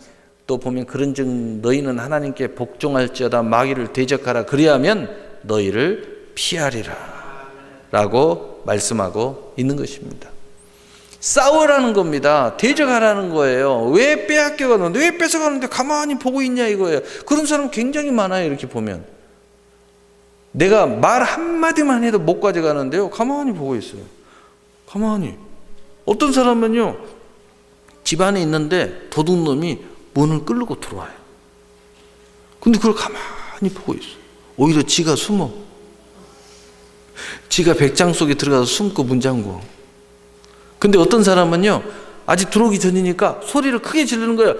또 보면 그런즉 너희는 하나님께 복종할지어다 마귀를 대적하라 그리하면 너희를 피하리라 라고 말씀하고 있는 것입니다. 싸우라는 겁니다. 대적하라는 거예요. 왜 빼앗겨가는데, 왜 뺏어가는데 가만히 보고 있냐 이거예요. 그런 사람 굉장히 많아요. 이렇게 보면 내가 말 한마디만 해도 못 가져가는데요, 가만히 보고 있어요. 가만히. 어떤 사람은요, 집 안에 있는데 도둑놈이 문을 끌고 들어와요. 근데 그걸 가만히 보고 있어요. 오히려 지가 숨어. 지가 백장 속에 들어가서 숨고 문 잠궈. 근데 어떤 사람은요, 아직 들어오기 전이니까 소리를 크게 지르는 거예요.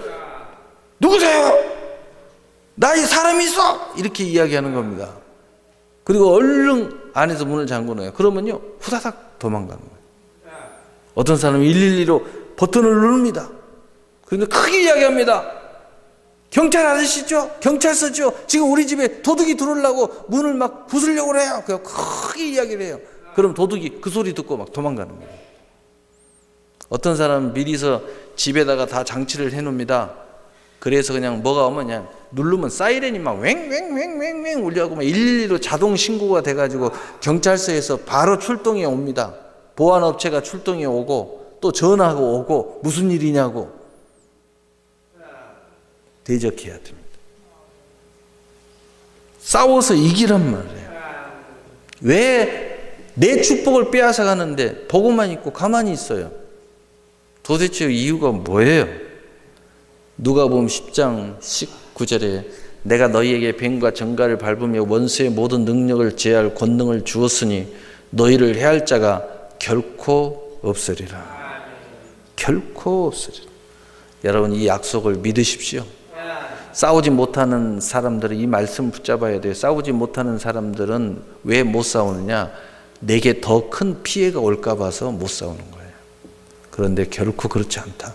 누구세요? 나에 사람이 있어! 이렇게 이야기하는 겁니다. 그리고 얼른 안에서 문을 잠그는 거예요. 그러면요, 후다닥 도망가는 거예요. 어떤 사람은 112로 버튼을 누릅니다. 그러니까 크게 이야기합니다. 경찰 아저씨죠? 경찰서죠? 지금 우리 집에 도둑이 들어오려고 문을 막 부수려고 그래요. 그냥 크게 이야기를 해요. 그럼 도둑이 그 소리 듣고 막 도망가는 거예요. 어떤 사람은 미리서 집에다가 다 장치를 해놓습니다. 그래서 그냥 뭐가 오면 그냥 누르면 사이렌이 막 왱왱왱왱왱 울려고 막 112로 자동 신고가 돼가지고 경찰서에서 바로 출동이 옵니다. 보안업체가 출동이 오고 또 전화하고 오고 무슨 일이냐고 대적해야 됩니다. 싸워서 이기란 말이에요. 왜 내 축복을 빼앗아 가는데 보고만 있고 가만히 있어요? 도대체 이유가 뭐예요? 누가복음 10장 19절에 내가 너희에게 뱀과 정갈을 밟으며 원수의 모든 능력을 제할 권능을 주었으니 너희를 해할 자가 결코 없으리라. 결코 없으리라. 여러분, 이 약속을 믿으십시오. 싸우지 못하는 사람들은 이 말씀 붙잡아야 돼요. 싸우지 못하는 사람들은 왜 못 싸우느냐? 내게 더 큰 피해가 올까 봐서 못 싸우는 거예요. 그런데 결코 그렇지 않다.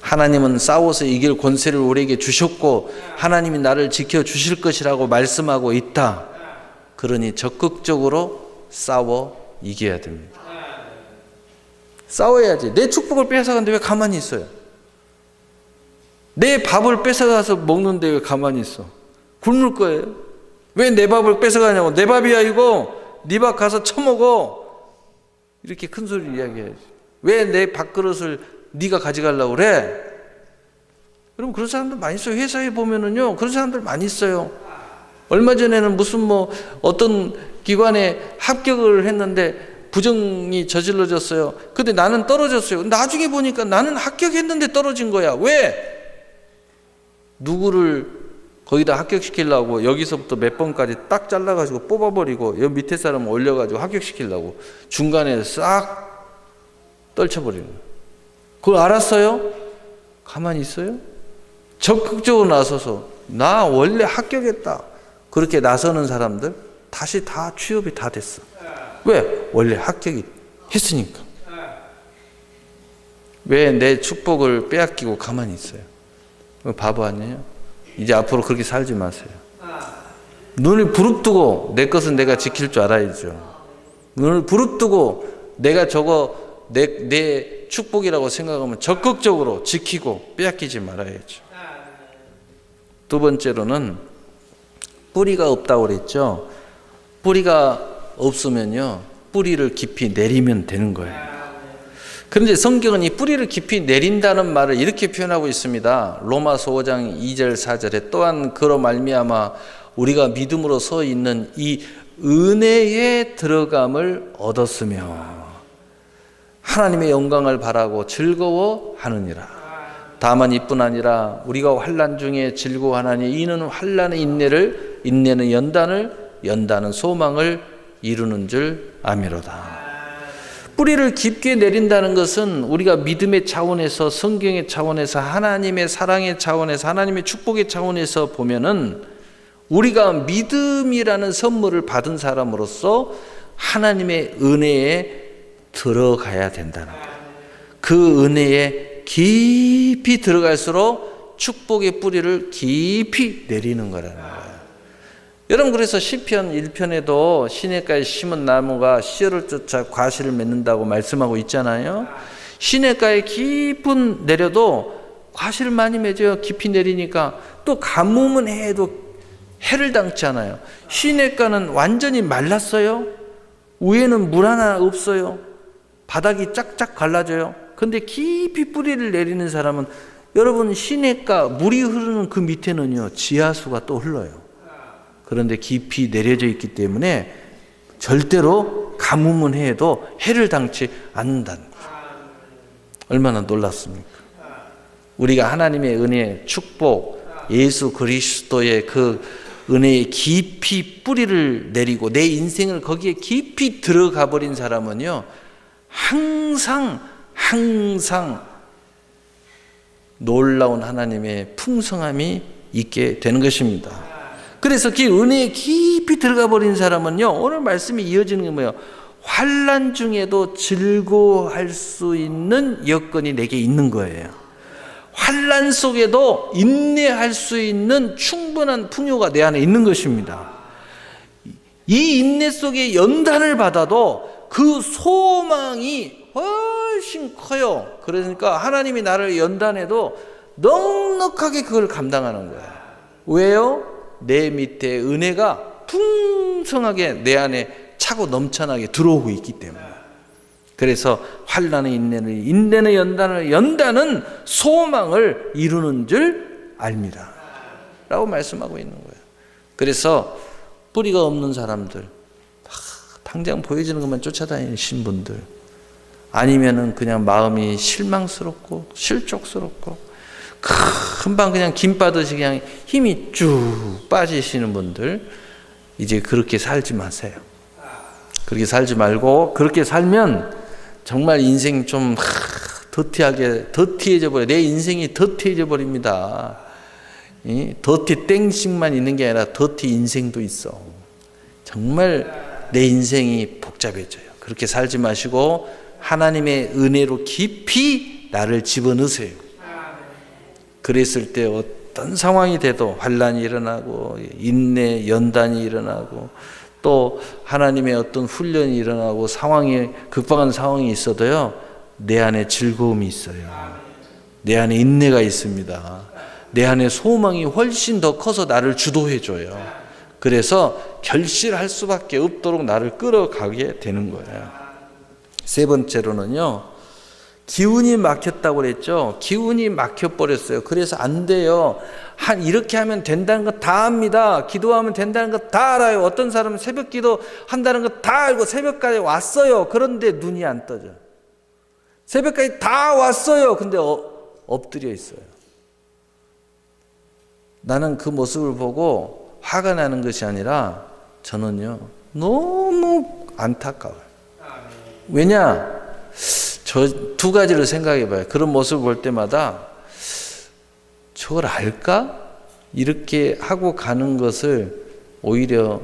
하나님은 싸워서 이길 권세를 우리에게 주셨고 하나님이 나를 지켜주실 것이라고 말씀하고 있다. 그러니 적극적으로 싸워 이겨야 됩니다. 싸워야지. 내 축복을 뺏어가는데 왜 가만히 있어요? 내 밥을 뺏어가서 먹는데 왜 가만히 있어? 굶을 거예요. 왜 내 밥을 뺏어가냐고. 내 밥이야 이거. 네 밥 가서 처먹어. 이렇게 큰 소리를 이야기해야지. 왜 내 밥그릇을 네가 가져가려고 그래? 여러분, 그런 사람들 많이 있어요. 회사에 보면은요, 그런 사람들 많이 있어요. 얼마 전에는 무슨 어떤 기관에 합격을 했는데 부정이 저질러졌어요. 근데 나는 떨어졌어요. 나중에 보니까 나는 합격했는데 떨어진 거야. 왜? 누구를 거기다 합격시키려고 여기서부터 몇 번까지 딱 잘라가지고 뽑아버리고 여기 밑에 사람 올려가지고 합격시키려고 중간에 싹 떨쳐버리는 거예요. 그걸 알았어요? 가만히 있어요? 적극적으로 나서서 나 원래 합격했다. 그렇게 나서는 사람들 다시 다 취업이 다 됐어. 왜? 원래 합격이 했으니까. 왜 내 축복을 빼앗기고 가만히 있어요? 바보 아니에요? 이제 앞으로 그렇게 살지 마세요. 눈을 부릅뜨고 내 것은 내가 지킬 줄 알아야죠. 눈을 부릅뜨고 내가 저거 내 축복이라고 생각하면 적극적으로 지키고 빼앗기지 말아야죠. 두 번째로는 뿌리가 없다고 그랬죠. 뿌리가 없으면요, 뿌리를 깊이 내리면 되는 거예요. 그런데 성경은 이 뿌리를 깊이 내린다는 말을 이렇게 표현하고 있습니다. 로마서 5장 2절 4절에 또한 그로 말미암아 우리가 믿음으로 서 있는 이 은혜의 들어감을 얻었으며 하나님의 영광을 바라고 즐거워하느니라. 다만 이뿐 아니라 우리가 환난 중에 즐거워하나니 이는 환난의 인내를, 인내는 연단을, 연단은 소망을 이루는 줄 아미로다. 뿌리를 깊게 내린다는 것은 우리가 믿음의 차원에서, 성경의 차원에서, 하나님의 사랑의 차원에서, 하나님의 축복의 차원에서 보면은 우리가 믿음이라는 선물을 받은 사람으로서 하나님의 은혜에 들어가야 된다는 거예요. 그 은혜에 깊이 들어갈수록 축복의 뿌리를 깊이 내리는 거라는 거예요. 여러분, 그래서 시편 1편에도 시냇가에 심은 나무가 씨를 쫓아 과실을 맺는다고 말씀하고 있잖아요. 시냇가에 깊은 내려도 과실을 많이 맺어요. 깊이 내리니까. 또 가뭄은 해도 해를 당치 않아요. 시냇가는 완전히 말랐어요. 위에는 물 하나 없어요. 바닥이 쫙쫙 갈라져요. 근데 깊이 뿌리를 내리는 사람은, 여러분, 시냇가 물이 흐르는 그 밑에는요 지하수가 또 흘러요. 그런데 깊이 내려져 있기 때문에 절대로 가뭄은 해도 해를 당치 않는다는 거죠. 얼마나 놀랍습니까? 우리가 하나님의 은혜, 축복, 예수 그리스도의 그 은혜에 깊이 뿌리를 내리고 내 인생을 거기에 깊이 들어가 버린 사람은요 항상 놀라운 하나님의 풍성함이 있게 되는 것입니다. 그래서 그 은혜에 깊이 들어가 버린 사람은요, 오늘 말씀이 이어지는 게 뭐예요? 환난 중에도 즐거워할 수 있는 여건이 내게 있는 거예요. 환난 속에도 인내할 수 있는 충분한 풍요가 내 안에 있는 것입니다. 이 인내 속에 연단을 받아도 그 소망이 훨씬 커요. 그러니까 하나님이 나를 연단해도 넉넉하게 그걸 감당하는 거예요. 왜요? 내 밑에 은혜가 풍성하게 내 안에 차고 넘쳐나게 들어오고 있기 때문에. 그래서 환난의 인내는 연단은 소망을 이루는 줄 압니다 라고 말씀하고 있는 거예요. 그래서 뿌리가 없는 사람들, 당장 보여지는 것만 쫓아다니신 분들, 아니면은 그냥 마음이 실망스럽고 실족스럽고 금방 그냥 김 빠듯이 그냥 힘이 쭉 빠지시는 분들, 이제 그렇게 살지 마세요. 그렇게 살지 말고, 그렇게 살면 정말 인생 좀 더티해져 버려요. 내 인생이 더티해져 버립니다. 더티 땡식만 있는 게 아니라 더티 인생도 있어. 정말 내 인생이 복잡해져요. 그렇게 살지 마시고 하나님의 은혜로 깊이 나를 집어넣으세요. 그랬을 때 어떤 상황이 돼도 환난이 일어나고 인내, 연단이 일어나고 또 하나님의 어떤 훈련이 일어나고 상황이 극박한 상황이 있어도요, 내 안에 즐거움이 있어요. 내 안에 인내가 있습니다. 내 안에 소망이 훨씬 더 커서 나를 주도해줘요. 그래서 결실할 수밖에 없도록 나를 끌어가게 되는 거예요. 세 번째로는요, 기운이 막혔다고 그랬죠. 기운이 막혀버렸어요. 그래서 안 돼요. 이렇게 하면 된다는 거 다 압니다. 기도하면 된다는 거 다 알아요. 어떤 사람은 새벽 기도 한다는 거 다 알고 새벽까지 왔어요. 그런데 눈이 안 떠져. 새벽까지 다 왔어요. 근데 엎드려 있어요. 나는 그 모습을 보고 화가 나는 것이 아니라 저는요 너무 안타까워요. 왜냐? 저 두 가지를 생각해 봐요. 그런 모습을 볼 때마다 저걸 알까? 이렇게 하고 가는 것을 오히려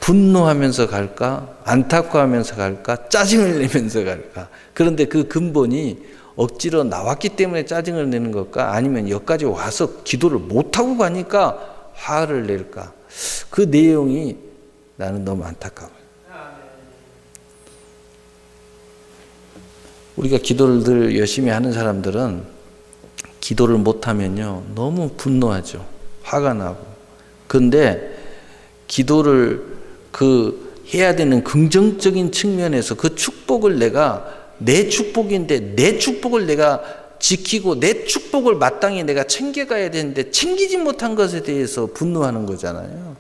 분노하면서 갈까? 안타까워하면서 갈까? 짜증을 내면서 갈까? 그런데 그 근본이 억지로 나왔기 때문에 짜증을 내는 것과 아니면 여기까지 와서 기도를 못하고 가니까 화를 낼까? 그 내용이 나는 너무 안타까워요. 우리가 기도를 늘 열심히 하는 사람들은 기도를 못하면요 너무 분노하죠. 화가 나고. 그런데 기도를 해야 되는 긍정적인 측면에서 그 축복을 내 축복인데 내 축복을 내가 지키고 내 축복을 마땅히 내가 챙겨가야 되는데 챙기지 못한 것에 대해서 분노하는 거잖아요.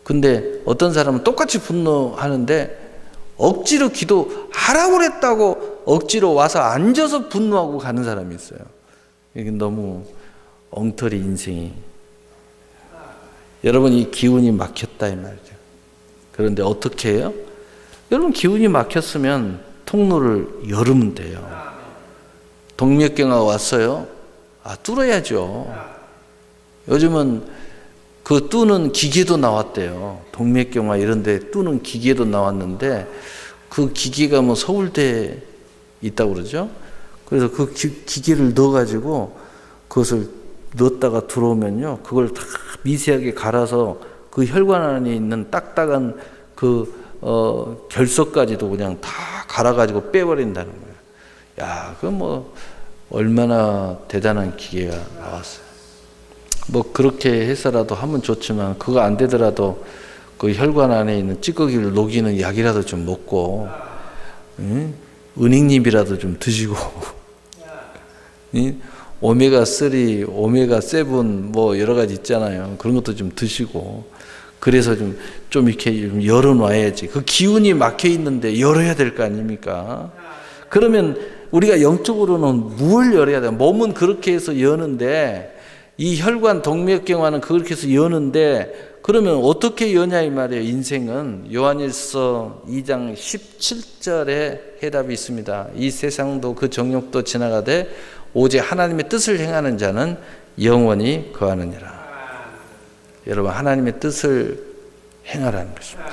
근데 어떤 사람은 똑같이 분노하는데 억지로 기도하라고 그랬다고 억지로 와서 앉아서 분노하고 가는 사람이 있어요. 이게 너무 엉터리 인생이. 여러분, 이 기운이 막혔다 이 말이죠. 그런데 어떻게 해요? 여러분, 기운이 막혔으면 통로를 열으면 돼요. 동맥경화가 왔어요. 뚫어야죠. 요즘은 그 뚫는 기계도 나왔대요. 동맥경화 이런 데 뚫는 기계도 나왔는데 그 기계가 뭐 서울대에 있다고 그러죠. 그래서 그 기계를 넣어가지고 그것을 넣었다가 들어오면요, 그걸 다 미세하게 갈아서 그 혈관 안에 있는 딱딱한 그 결석까지도 그냥 다 갈아가지고 빼버린다는 거예요. 야, 그 뭐 얼마나 대단한 기계가 나왔어요. 뭐 그렇게 해서라도 하면 좋지만 그거 안 되더라도 그 혈관 안에 있는 찌꺼기를 녹이는 약이라도 좀 먹고, 은행잎이라도 좀 드시고, 오메가3, 오메가7 뭐 여러 가지 있잖아요. 그런 것도 좀 드시고, 그래서 좀 이렇게 좀 열어놔야지. 그 기운이 막혀 있는데 열어야 될 거 아닙니까? 그러면 우리가 영적으로는 뭘 열어야 돼요? 몸은 그렇게 해서 여는데, 이 혈관 동맥경화는 그렇게 해서 여는데, 그러면 어떻게 여냐 이 말이에요. 인생은 요한일서 2장 17절에 해답이 있습니다. 이 세상도 그 정욕도 지나가되 오직 하나님의 뜻을 행하는 자는 영원히 거하느니라. 여러분, 하나님의 뜻을 행하라는 것입니다.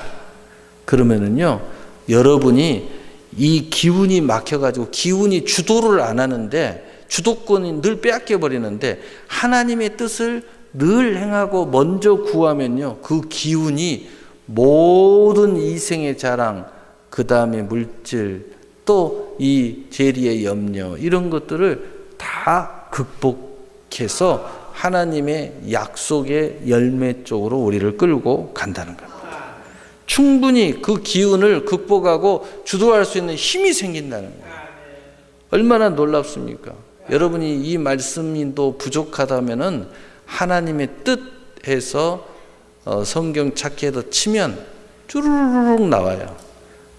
그러면은요, 여러분이 이 기운이 막혀가지고 기운이 주도를 안 하는데, 주도권이 늘 빼앗겨 버리는데, 하나님의 뜻을 늘 행하고 먼저 구하면요, 그 기운이 모든 이생의 자랑, 그 다음에 물질, 또 이 재리의 염려, 이런 것들을 다 극복해서 하나님의 약속의 열매 쪽으로 우리를 끌고 간다는 겁니다. 충분히 그 기운을 극복하고 주도할 수 있는 힘이 생긴다는 거예요. 얼마나 놀랍습니까? 여러분이 이 말씀이 또 부족하다면은 하나님의 뜻에서 성경 찾기에도 치면 쭈루루룩 나와요.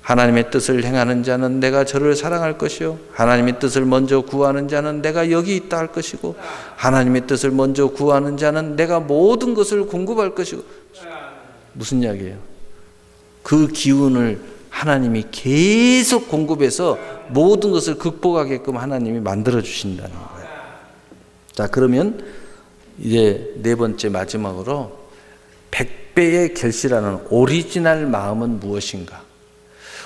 하나님의 뜻을 행하는 자는 내가 저를 사랑할 것이요, 하나님의 뜻을 먼저 구하는 자는 내가 여기 있다 할 것이고, 하나님의 뜻을 먼저 구하는 자는 내가 모든 것을 공급할 것이고. 무슨 이야기예요? 그 기운을 하나님이 계속 공급해서 모든 것을 극복하게끔 하나님이 만들어 주신다는 거예요. 자, 그러면 이제 네 번째 마지막으로 100배의 결실하는 오리지널 마음은 무엇인가?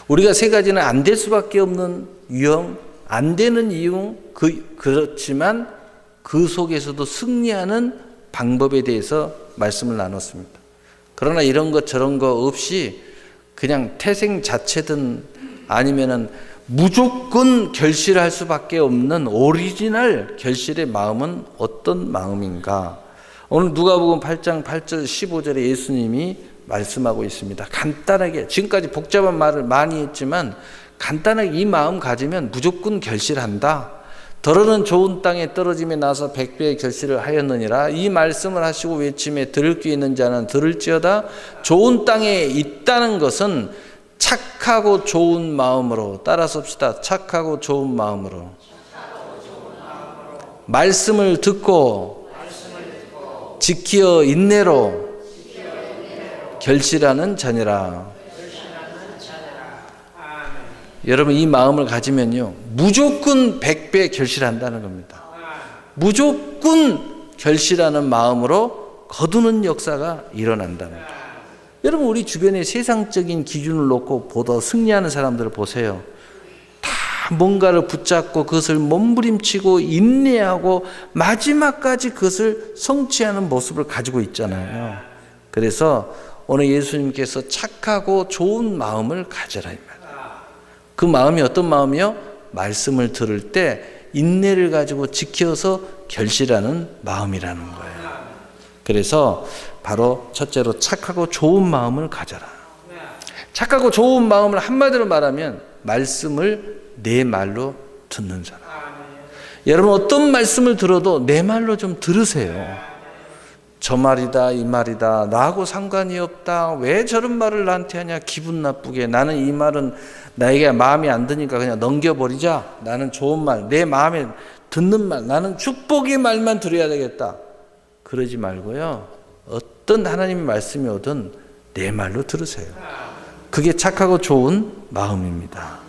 우리가 세 가지는 안 될 수밖에 없는 유형, 안 되는 이유, 그렇지만 그 속에서도 승리하는 방법에 대해서 말씀을 나눴습니다. 그러나 이런 것 저런 거 없이 그냥 태생 자체든 아니면은 무조건 결실할 수밖에 없는 오리지널 결실의 마음은 어떤 마음인가? 오늘 누가복음 8장 8절 15절에 예수님이 말씀하고 있습니다. 간단하게, 지금까지 복잡한 말을 많이 했지만 간단하게 이 마음 가지면 무조건 결실한다. 더러는 좋은 땅에 떨어짐에 나서 100배의 결실을 하였느니라. 이 말씀을 하시고 외침에 들을 귀 있는 자는 들을지어다. 좋은 땅에 있다는 것은 착하고 좋은 마음으로, 따라서 합시다. 착하고 좋은 마음으로 말씀을 듣고 지키어 인내로 결실하는 자니라. 여러분, 이 마음을 가지면요, 무조건 100배 결실한다는 겁니다. 무조건 결실하는 마음으로 거두는 역사가 일어난다는 거예요. 여러분, 우리 주변에 세상적인 기준을 놓고 보다 승리하는 사람들을 보세요. 다 뭔가를 붙잡고 그것을 몸부림치고 인내하고 마지막까지 그것을 성취하는 모습을 가지고 있잖아요. 그래서 오늘 예수님께서 착하고 좋은 마음을 가져라 이 말이에요. 그 마음이 어떤 마음이요? 말씀을 들을 때 인내를 가지고 지켜서 결실하는 마음이라는 거예요. 그래서 바로 첫째로 착하고 좋은 마음을 가져라. 착하고 좋은 마음을 한마디로 말하면 말씀을 내 말로 듣는 사람. 여러분, 어떤 말씀을 들어도 내 말로 좀 들으세요. 저 말이다 이 말이다 나하고 상관이 없다, 왜 저런 말을 나한테 하냐, 기분 나쁘게, 나는 이 말은 나에게 마음에 안 드니까 그냥 넘겨버리자, 나는 좋은 말, 내 마음에 듣는 말, 나는 축복의 말만 들어야 되겠다, 그러지 말고요, 어떤 하나님의 말씀이 오든 내 말로 들으세요. 그게 착하고 좋은 마음입니다.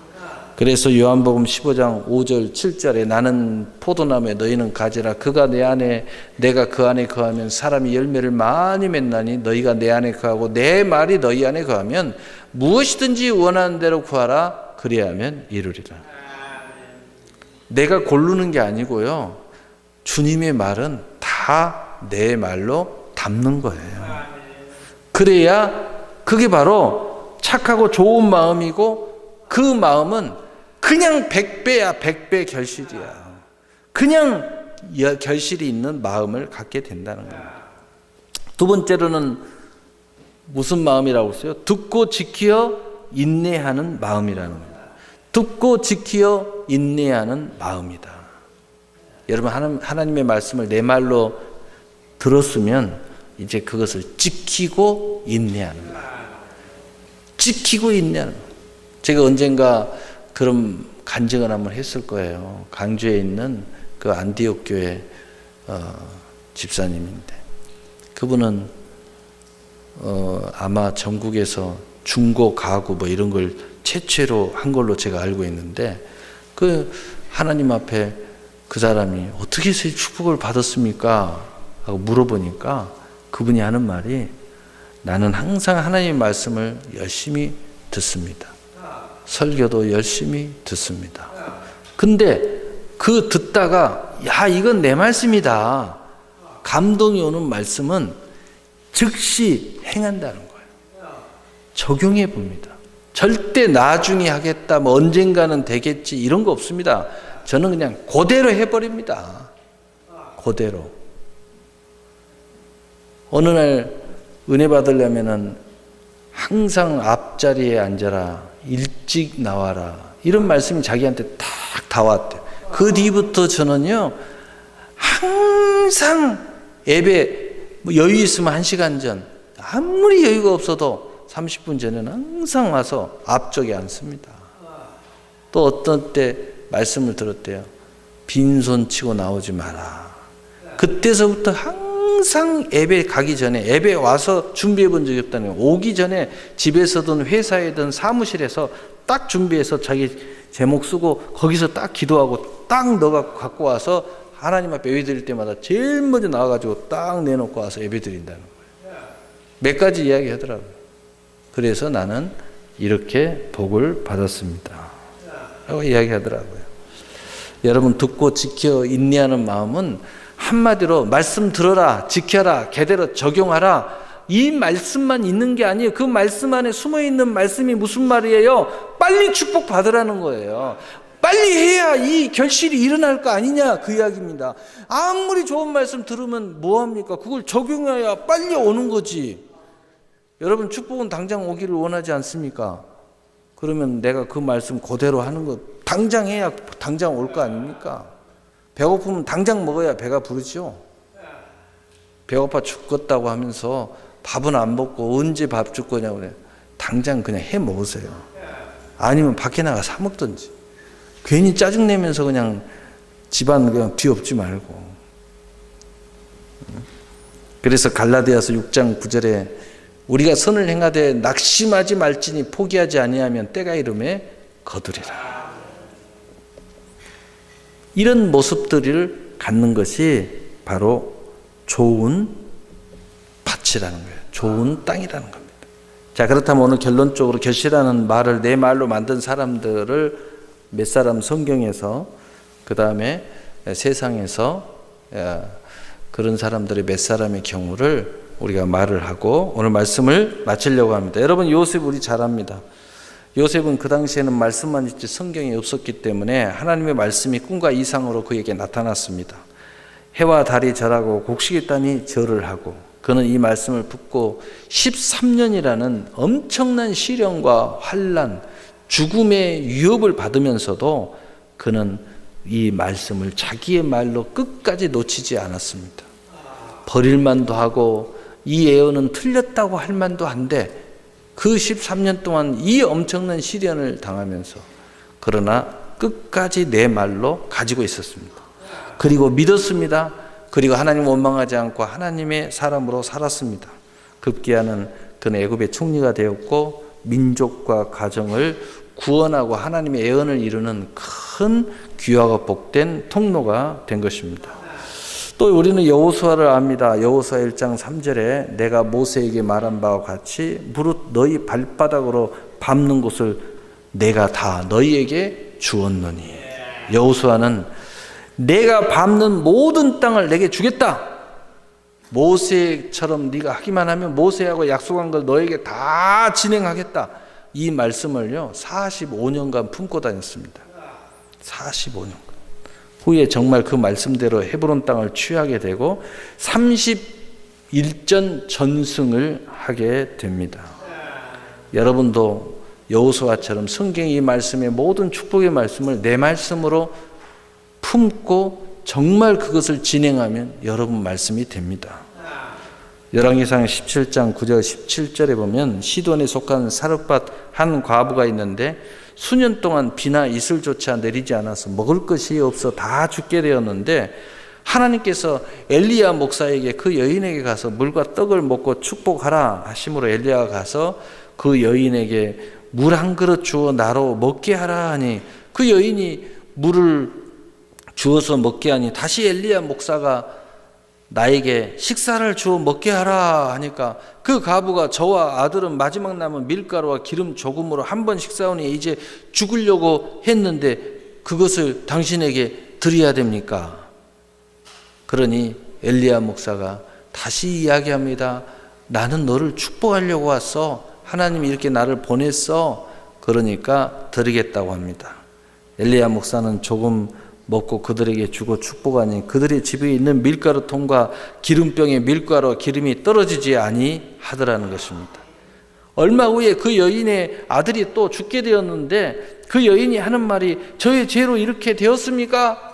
그래서 요한복음 15장 5절 7절에 나는 포도나무에 너희는 가지라. 그가 내 안에 내가 그 안에 거하면 사람이 열매를 많이 맺나니 너희가 내 안에 거하고 내 말이 너희 안에 거하면 무엇이든지 원하는 대로 구하라. 그리하면 이루리라. 내가 고르는 게 아니고요, 주님의 말은 다 내 말로 담는 거예요. 그래야 그게 바로 착하고 좋은 마음이고 그 마음은 그냥 100배야 100배 결실이야. 그냥 결실이 있는 마음을 갖게 된다는 겁니다. 두 번째로는 무슨 마음이라고 했어요? 듣고 지키어 인내하는 마음이라는 겁니다. 듣고 지키어 인내하는 마음이다. 여러분 하나님의 말씀을 내 말로 들었으면 이제 그것을 지키고 인내하는 마음. 지키고 인내하는 마음. 제가 언젠가 그런 간증을 한번 했을 거예요. 강주에 있는 그 안디옥 교회 집사님인데 그분은 아마 전국에서 중고 가구 뭐 이런 걸 최초로 한 걸로 제가 알고 있는데 그 하나님 앞에 그 사람이 어떻게 해서 축복을 받았습니까? 하고 물어보니까 그분이 하는 말이 나는 항상 하나님의 말씀을 열심히 듣습니다. 설교도 열심히 듣습니다. 근데 그 듣다가 야 이건 내 말씀이다. 감동이 오는 말씀은 즉시 행한다는 거예요. 적용해 봅니다. 절대 나중에 하겠다, 뭐 언젠가는 되겠지 이런 거 없습니다. 저는 그냥 그대로 해버립니다. 그대로. 어느 날 은혜 받으려면은 항상 앞자리에 앉아라, 일찍 나와라 이런 말씀이 자기한테 딱 다 왔대요. 그 뒤부터 저는요 항상 예배 뭐 여유 있으면 1시간 전, 아무리 여유가 없어도 30분 전에는 항상 와서 앞쪽에 앉습니다. 또 어떤 때 말씀을 들었대요. 빈손 치고 나오지 마라. 그때서부터 항상 예배 가기 전에, 예배 와서 준비해 본 적이 없다는 거예요. 오기 전에 집에서든 회사에든 사무실에서 딱 준비해서 자기 제목 쓰고 거기서 딱 기도하고 딱 너가 갖고 와서 하나님 앞에 예배 드릴 때마다 제일 먼저 나와가지고 딱 내놓고 와서 예배 드린다는 거예요. 몇 가지 이야기 하더라고요. 그래서 나는 이렇게 복을 받았습니다 라고 이야기하더라고요. 여러분 듣고 지켜 인내하는 마음은 한마디로 말씀 들어라, 지켜라, 제대로 적용하라 이 말씀만 있는 게 아니에요. 그 말씀 안에 숨어있는 말씀이 무슨 말이에요? 빨리 축복 받으라는 거예요. 빨리 해야 이 결실이 일어날 거 아니냐 그 이야기입니다. 아무리 좋은 말씀 들으면 뭐합니까? 그걸 적용해야 빨리 오는 거지. 여러분 축복은 당장 오기를 원하지 않습니까? 그러면 내가 그 말씀 그대로 하는 거 당장 해야 당장 올 거 아닙니까? 배고프면 당장 먹어야 배가 부르죠. 배고파 죽겠다고 하면서 밥은 안 먹고 언제 밥 줄 거냐고 그래. 당장 그냥 해 먹으세요. 아니면 밖에 나가 사 먹든지. 괜히 짜증내면서 그냥 집안 그냥 뒤엎지 말고. 그래서 갈라디아서 6장 9절에 우리가 선을 행하되 낙심하지 말지니 포기하지 아니하면 때가 이름에 거두리라. 이런 모습들을 갖는 것이 바로 좋은 밭이라는 거예요. 좋은 땅이라는 겁니다. 자, 그렇다면 오늘 결론적으로 결실하는 말을 내 말로 만든 사람들을 몇 사람 성경에서 그 다음에 세상에서 그런 사람들의 몇 사람의 경우를 우리가 말을 하고 오늘 말씀을 마치려고 합니다. 여러분 요셉 우리 잘 압니다. 요셉은 그 당시에는 말씀만 있지 성경이 없었기 때문에 하나님의 말씀이 꿈과 이상으로 그에게 나타났습니다. 해와 달이 절하고 곡식의 땅이 절을 하고 그는 이 말씀을 붙고 13년이라는 엄청난 시련과 환난, 죽음의 위협을 받으면서도 그는 이 말씀을 자기의 말로 끝까지 놓치지 않았습니다. 버릴 만도 하고 이 예언은 틀렸다고 할 만도 한데 그 13년 동안 이 엄청난 시련을 당하면서 그러나 끝까지 내 말로 가지고 있었습니다. 그리고 믿었습니다. 그리고 하나님 원망하지 않고 하나님의 사람으로 살았습니다. 급기야는 그는 애굽의 총리가 되었고 민족과 가정을 구원하고 하나님의 예언을 이루는 큰 귀하고 복된 통로가 된 것입니다. 또 우리는 여호수아를 압니다. 여호수아 1장 3절에 내가 모세에게 말한 바와 같이 무릇 너희 발바닥으로 밟는 곳을 내가 다 너희에게 주었노니. 여호수아는 내가 밟는 모든 땅을 내게 주겠다. 모세처럼 네가 하기만 하면 모세하고 약속한 걸 너에게 다 진행하겠다. 이 말씀을요 45년간 품고 다녔습니다. 45년간. 후에 정말 그 말씀대로 헤브론 땅을 취하게 되고 31전 전승을 하게 됩니다. 여러분도 여호수아처럼 성경의 이 말씀의 모든 축복의 말씀을 내 말씀으로 품고 정말 그것을 진행하면 여러분 말씀이 됩니다. 열왕기상 17장 9절 17절에 보면 시돈에 속한 사르밧 한 과부가 있는데 수년 동안 비나 이슬조차 내리지 않아서 먹을 것이 없어 다 죽게 되었는데 하나님께서 엘리야 목사에게 그 여인에게 가서 물과 떡을 먹고 축복하라 하심으로 엘리야가 가서 그 여인에게 물 한 그릇 주어 나로 먹게 하라 하니 그 여인이 물을 주어서 먹게 하니 다시 엘리야 목사가 나에게 식사를 주어 먹게 하라 하니까 그 과부가 저와 아들은 마지막 남은 밀가루와 기름 조금으로 한 번 식사하니 이제 죽으려고 했는데 그것을 당신에게 드려야 됩니까? 그러니 엘리야 목사가 다시 이야기합니다. 나는 너를 축복하려고 왔어. 하나님이 이렇게 나를 보냈어. 그러니까 드리겠다고 합니다. 엘리야 목사는 조금 먹고 그들에게 주고 축복하니 그들의 집에 있는 밀가루통과 기름병에 밀가루와 기름이 떨어지지 아니하더라는 것입니다. 얼마 후에 그 여인의 아들이 또 죽게 되었는데 그 여인이 하는 말이 저의 죄로 이렇게 되었습니까?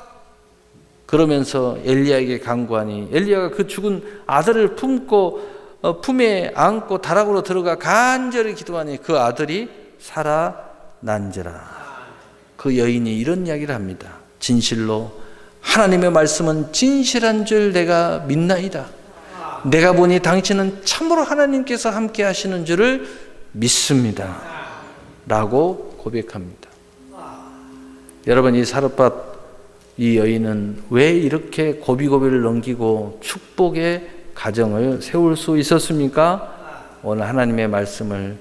그러면서 엘리야에게 간구하니 엘리야가 그 죽은 아들을 품에 안고 다락으로 들어가 간절히 기도하니 그 아들이 살아난지라. 그 여인이 이런 이야기를 합니다. 진실로 하나님의 말씀은 진실한 줄 내가 믿나이다. 내가 보니 당신은 참으로 하나님께서 함께 하시는 줄을 믿습니다. 라고 고백합니다. 여러분, 이 사르밧 이 여인은 왜 이렇게 고비고비를 넘기고 축복의 가정을 세울 수 있었습니까? 오늘 하나님의 말씀을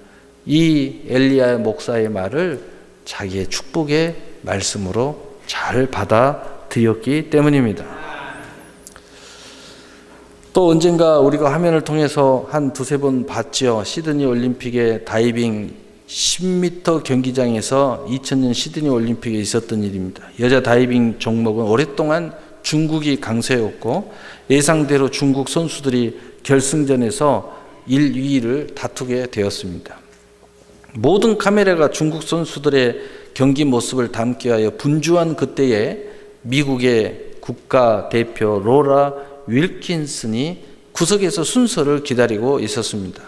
이 엘리야 목사의 말을 자기의 축복의 말씀으로 잘 받아들였기 때문입니다. 또 언젠가 우리가 화면을 통해서 한 두세 번 봤죠. 시드니 올림픽의 다이빙 10m 경기장에서 2000년 시드니 올림픽에 있었던 일입니다. 여자 다이빙 종목은 오랫동안 중국이 강세였고 예상대로 중국 선수들이 결승전에서 1, 2위를 다투게 되었습니다. 모든 카메라가 중국 선수들의 경기 모습을 담기 위하여 분주한 그때에 미국의 국가대표 로라 윌킨슨이 구석에서 순서를 기다리고 있었습니다.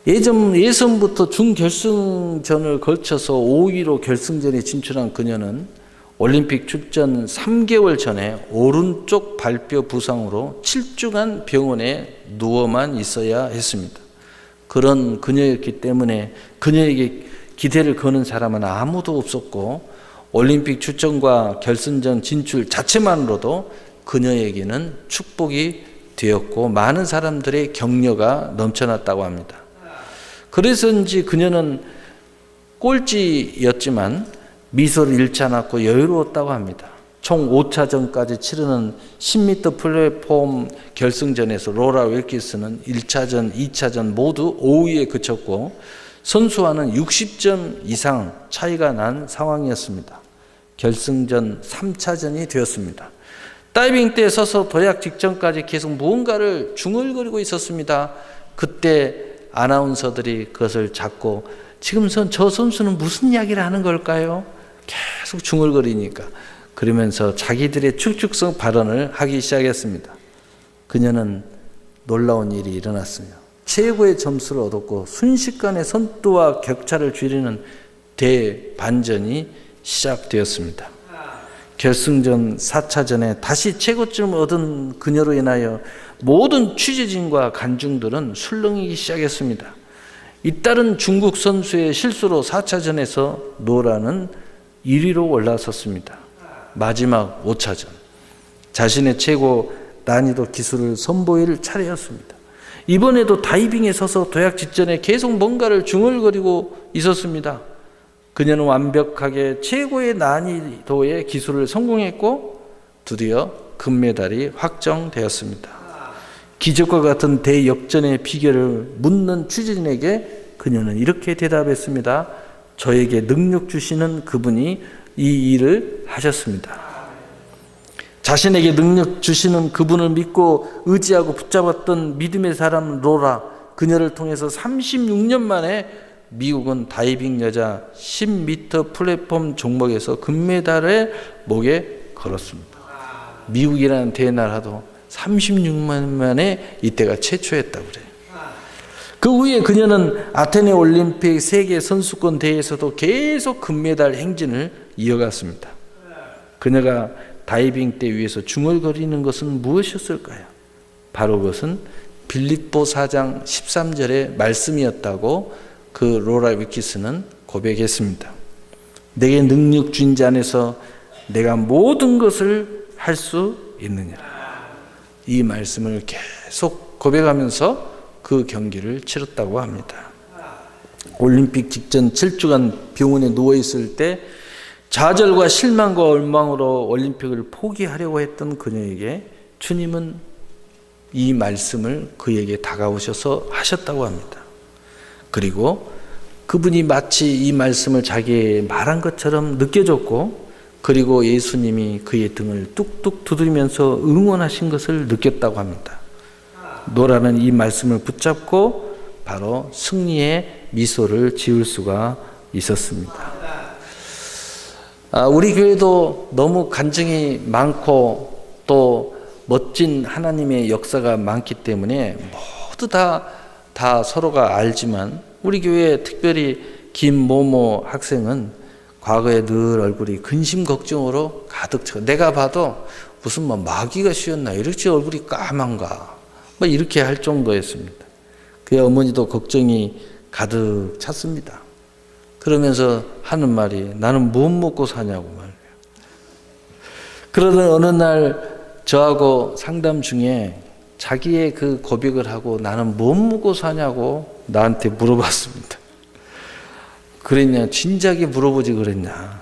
예선부터 준결승전을 걸쳐서 5위로 결승전에 진출한 그녀는 올림픽 출전 3개월 전에 오른쪽 발뼈 부상으로 7주간 병원에 누워만 있어야 했습니다. 그런 그녀였기 때문에 그녀에게 기대를 거는 사람은 아무도 없었고 올림픽 출전과 결승전 진출 자체만으로도 그녀에게는 축복이 되었고 많은 사람들의 격려가 넘쳐났다고 합니다. 그래서인지 그녀는 꼴찌였지만 미소를 잃지 않았고 여유로웠다고 합니다. 총 5차전까지 치르는 10m 플랫폼 결승전에서 로라 윌킨슨은 1차전, 2차전 모두 5위에 그쳤고 선수와는 60점 이상 차이가 난 상황이었습니다. 결승전 3차전이 되었습니다. 다이빙 때 서서 도약 직전까지 계속 무언가를 중얼거리고 있었습니다. 그때 아나운서들이 그것을 잡고 지금 저 선수는 무슨 이야기를 하는 걸까요? 계속 중얼거리니까 그러면서 자기들의 축축성 발언을 하기 시작했습니다. 그녀는 놀라운 일이 일어났으며 최고의 점수를 얻었고 순식간에 선두와 격차를 줄이는 대반전이 시작되었습니다. 결승전 4차전에 다시 최고점을 얻은 그녀로 인하여 모든 취재진과 관중들은 술렁이기 시작했습니다. 잇따른 중국 선수의 실수로 4차전에서 노라는 1위로 올라섰습니다. 마지막 5차전 자신의 최고 난이도 기술을 선보일 차례였습니다. 이번에도 다이빙에 서서 도약 직전에 계속 뭔가를 중얼거리고 있었습니다. 그녀는 완벽하게 최고의 난이도의 기술을 성공했고 드디어 금메달이 확정되었습니다. 기적과 같은 대역전의 비결을 묻는 취재진에게 그녀는 이렇게 대답했습니다. 저에게 능력 주시는 그분이 이 일을 하셨습니다. 자신에게 능력 주시는 그분을 믿고 의지하고 붙잡았던 믿음의 사람 로라, 그녀를 통해서 36년 만에 미국은 다이빙 여자 10m 플랫폼 종목에서 금메달을 목에 걸었습니다. 미국이라는 대나라도 36년 만에 이때가 최초였다고 그래요. 그 후에 그녀는 아테네 올림픽 세계 선수권 대회에서도 계속 금메달 행진을 이어갔습니다. 그녀가 다이빙 대 위에서 중얼거리는 것은 무엇이었을까요? 바로 그것은 빌립보 4장 13절의 말씀이었다고 그 로라 위키스는 고백했습니다. 내게 능력 주인 자 안에서 내가 모든 것을 할 수 있느니라. 이 말씀을 계속 고백하면서 그 경기를 치렀다고 합니다. 올림픽 직전 7주간 병원에 누워있을 때 좌절과 실망과 원망으로 올림픽을 포기하려고 했던 그녀에게 주님은 이 말씀을 그에게 다가오셔서 하셨다고 합니다. 그리고 그분이 마치 이 말씀을 자기에게 말한 것처럼 느껴졌고, 그리고 예수님이 그의 등을 뚝뚝 두드리면서 응원하신 것을 느꼈다고 합니다. 노라는 이 말씀을 붙잡고 바로 승리의 미소를 지을 수가 있었습니다. 우리 교회도 너무 간증이 많고 또 멋진 하나님의 역사가 많기 때문에 모두 다 서로가 알지만, 우리 교회 특별히 김모모 학생은 과거에 늘 얼굴이 근심 걱정으로 가득 차. 내가 봐도 무슨 마귀가 씌었나, 이렇게 얼굴이 까만가, 이렇게 할 정도였습니다. 그의 어머니도 걱정이 가득 찼습니다. 그러면서 하는 말이 나는 못 먹고 사냐고 말이에요. 그러던 어느 날 저하고 상담 중에 자기의 그 고백을 하고 나는 못 먹고 사냐고 나한테 물어봤습니다. 그랬냐? 진작에 물어보지 그랬냐?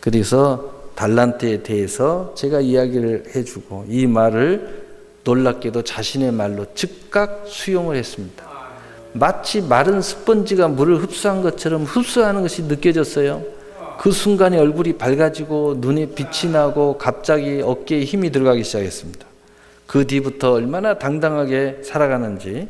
그래서 달란트에 대해서 제가 이야기를 해주고 이 말을 놀랍게도 자신의 말로 즉각 수용을 했습니다. 마치 마른 스펀지가 물을 흡수한 것처럼 흡수하는 것이 느껴졌어요. 그 순간에 얼굴이 밝아지고 눈에 빛이 나고 갑자기 어깨에 힘이 들어가기 시작했습니다. 그 뒤부터 얼마나 당당하게 살아가는지,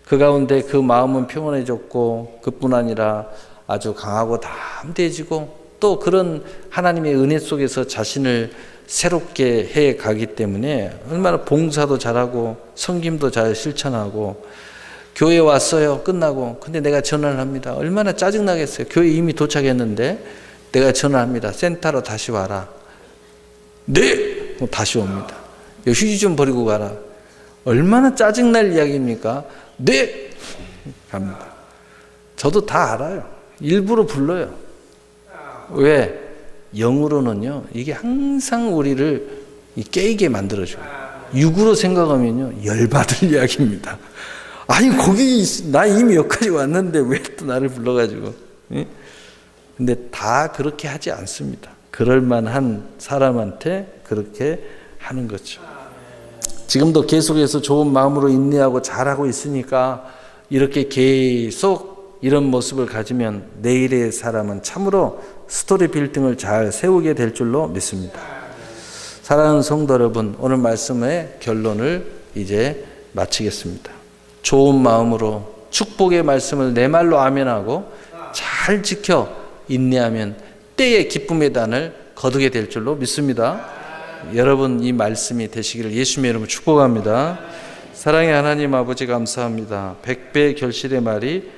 그 가운데 그 마음은 평온해졌고 그뿐 아니라 아주 강하고 담대해지고 또 그런 하나님의 은혜 속에서 자신을 새롭게 해 가기 때문에 얼마나 봉사도 잘하고 섬김도 잘 실천하고, 교회 왔어요. 끝나고. 근데 내가 전화를 합니다. 얼마나 짜증나겠어요. 교회 이미 도착했는데 내가 전화합니다. 센터로 다시 와라. 네! 다시 옵니다. 휴지 좀 버리고 가라. 얼마나 짜증날 이야기입니까? 네! 갑니다. 저도 다 알아요. 일부러 불러요. 왜? 영으로는요, 이게 항상 우리를 깨이게 만들어줘요. 육으로 생각하면요, 열받을 이야기입니다. 아니, 거기, 나 이미 여기까지 왔는데 왜 또 나를 불러가지고. 근데 다 그렇게 하지 않습니다. 그럴 만한 사람한테 그렇게 하는 거죠. 지금도 계속해서 좋은 마음으로 인내하고 잘하고 있으니까 이렇게 계속 이런 모습을 가지면 내일의 사람은 참으로 스토리 빌딩을 잘 세우게 될 줄로 믿습니다. 사랑하는 성도 여러분, 오늘 말씀의 결론을 이제 마치겠습니다. 좋은 마음으로 축복의 말씀을 내 말로 아멘하고 잘 지켜 인내하면 때의 기쁨의 단을 거두게 될 줄로 믿습니다. 여러분, 이 말씀이 되시기를 예수님의 이름으로 축복합니다. 사랑의 하나님 아버지 감사합니다. 100배의 결실의 말이